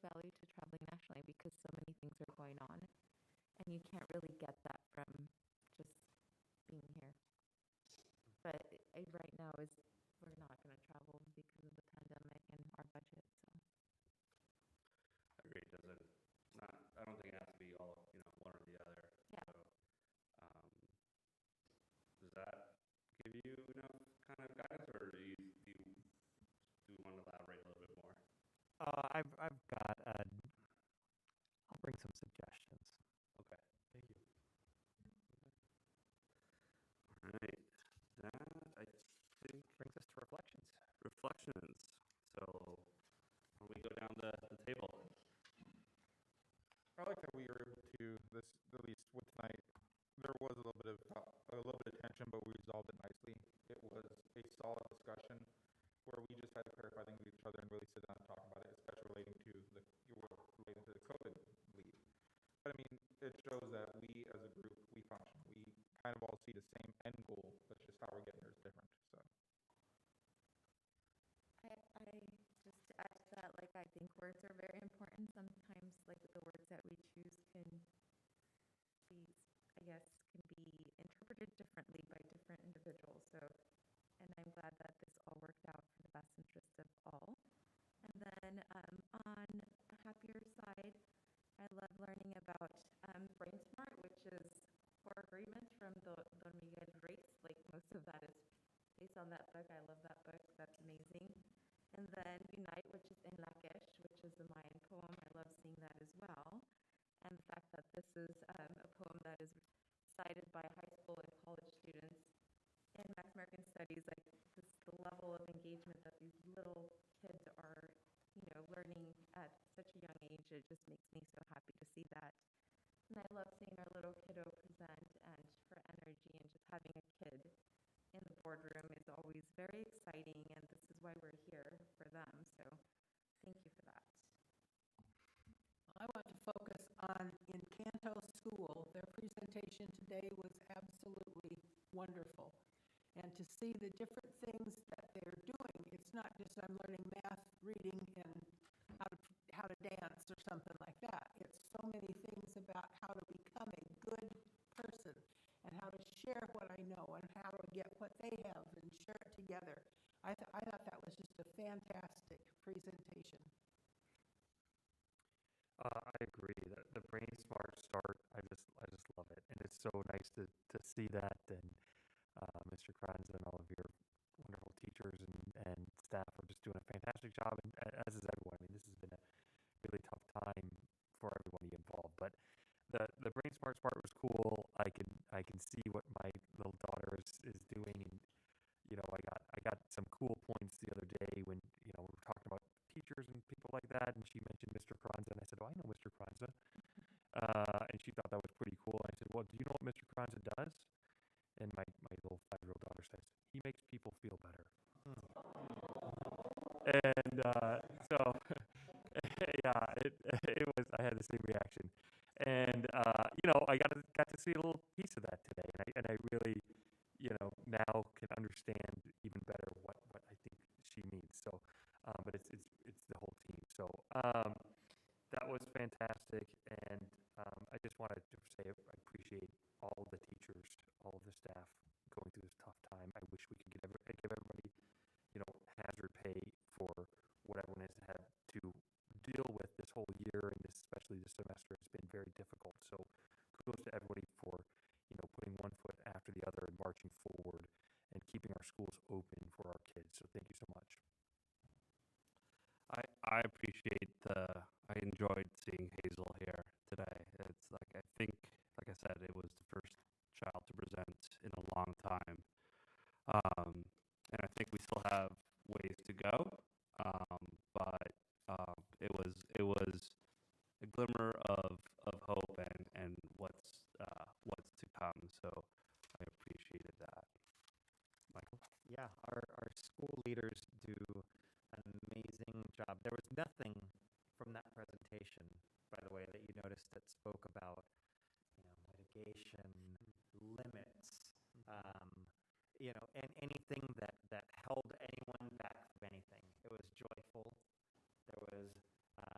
value to traveling nationally because so many things are going on, and you can't really get that from just being here. But right now is we're not going to travel because of the pandemic and our budget. So Agreed. Doesn't not. I don't think it has to be all one or the other. Yeah. So, does that give you enough kind of guidance, or do you want to elaborate a little bit more? I've got. I'll bring some suggestions. Okay. Thank you. All right. That I think brings us to reflections. Reflections. So, when we go down the table. I like that we were able to, at least with tonight, there was a little bit of tension, but we resolved it nicely. It was a solid discussion where we just had to clarify things with each other and really sit down and talk about it, especially relating to the COVID leave. But I mean, it shows that we as a group, we function. We kind of all see the same end goal. That's just how we're getting there is different. So. I just to add to that, like I think words are very important. Sometimes, like the words that we choose can be, I guess, can be interpreted differently by different individuals. So, and I'm glad that this all worked out for the best interest of all. And then on a happier side, I love learning about Brain Smart, which is core agreement from the Miguel Race. Like most of that is based on that book. I love that book. That's amazing. And then Unite, which is in Lakesh, which is a Mayan poem. I love seeing that as well. And the fact that this is a poem that is cited by high school and college students in Max American Studies, like this, the level of engagement that these little kids are, learning at such a young age, it just makes me so happy to see that. And I love seeing our little kiddo present and her energy, and just having a kid in the boardroom is always very exciting, and this is why we're here for them. So thank you for that. I want to focus on Encanto School. Their presentation today was absolutely wonderful. And to see the different things that they're doing, it's not just I'm learning math, reading, and how to dance or something like that. It's so many things about how to become a good person and how to share what I know and how to get what they have and share it together. I thought that was just a fantastic presentation. I agree. The Brain Smart start, I just love it, and it's so nice to see that. And Mr. Kranz and all of your wonderful teachers and staff are just doing a fantastic job, and as is everyone. I mean, this has been a really tough time for everyone involved, but the Brain Smart part was cool. I can see what my little daughter is doing, and I got some cool points the other day when we were talking about teachers and people like that, and she mentioned Mr. Kranza, and I said, "Oh, I know Mr. Kranza," and she thought that was pretty cool. And I said, "Well, do you know what Mr. Kranza does?" And my little 5-year-old daughter says, "He makes people feel better." And so, yeah, it was. I had the same reaction, and I got to see a little piece of that today, and I really, now can understand even better what I think she means. So, but it's the whole team. So that was fantastic, and I just wanted to say I appreciate all the teachers, all of the staff going through this tough time. I wish we could give everybody, hazard pay for what everyone has had to deal with this whole year, and especially this semester. It's been very difficult. So kudos to everybody for, putting one foot after the other and marching forward and keeping our schools open for our kids. So thank you so much. I appreciate I enjoyed seeing Hazel here today. It's like, I think, like I said, it was the first child to present in a long time. And I think we still have ways to go. But it was a glimmer of hope and what's to come. So I appreciated that. Michael? Yeah, our school leaders do an amazing job. There was nothing from that presentation, by the way, that you noticed that spoke about, mitigation, limits, and anything that held anyone back from anything. It was joyful. There was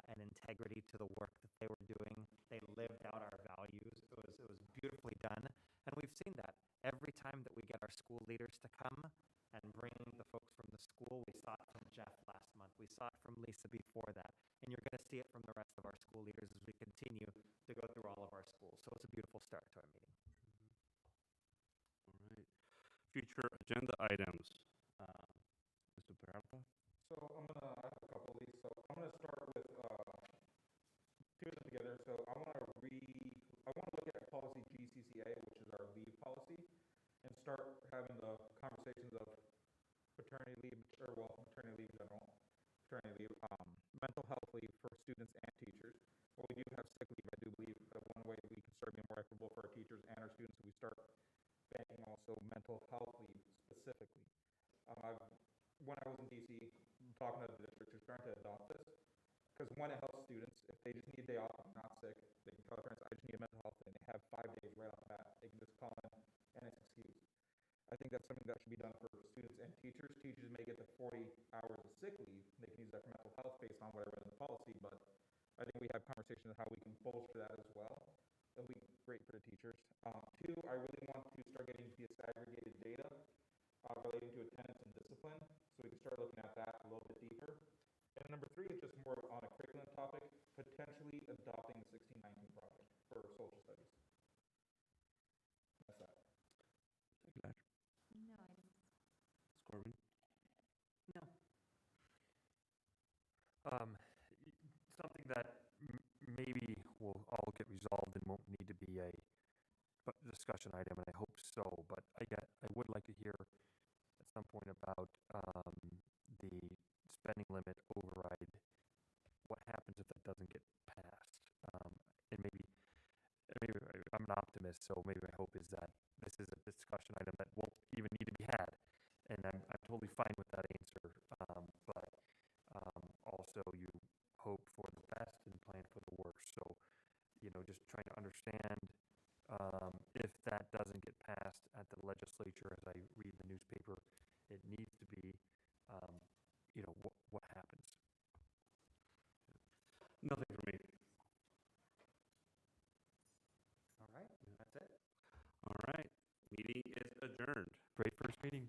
an integrity to the work that they were doing. They lived out our values. It was beautifully done, and we've seen that every time that we get our school leaders to come and bring the folks from the from Lisa before that. And you're going to see it from the rest of our school leaders as we continue to go through all of our schools. So it's a beautiful start to our meeting. All right. Future agenda items. Mr. Peralta? So I have a couple of these. So I'm gonna start with two of them together. So I want to look at policy GCCA, which is our leave policy, and start having the conversations of paternity leave, maternity leave in general, mental health leave for students and teachers. Well, we do have sick leave. I do believe that one way we can start being more equitable for our teachers and our students, we start banking also mental health leave specifically. When I was in DC, talking to the districts, we're starting to adopt this because one, it helps students. If they just need a day off, I'm not sick, they can tell their parents, I just need a mental health day, and they have 5 days right off the bat. They can just call in and it's excused. I think that's something that should be done for students and teachers. Teachers may get to 40 hours of sick leave. They can use that for mental health based on what I read in the policy, but I think we have conversations of how we can bolster that as well. It'll be great for the teachers. Two, I really want to start getting disaggregated data relating to attendance and discipline, so we can start looking at that a little bit deeper. And number three is just more on a curriculum topic, potentially adopting the 1619 project for social studies. That's that. No, I didn't. Corbin? No. Something that maybe will all get resolved and won't need to be a discussion item, and I hope so. But I would like to hear at some point about the spending limit override. What happens if that doesn't get passed? And maybe I'm an optimist, so maybe my hope is that this is a discussion item that won't even need to be had, and I'm totally fine with that answer. But also you hope for the best and plan for the worst. So, just trying to understand if that doesn't get passed at the legislature, as I read the newspaper, it needs to be, what happens? Nothing for me. All right, that's it. All right. Meeting is adjourned. Great first meeting.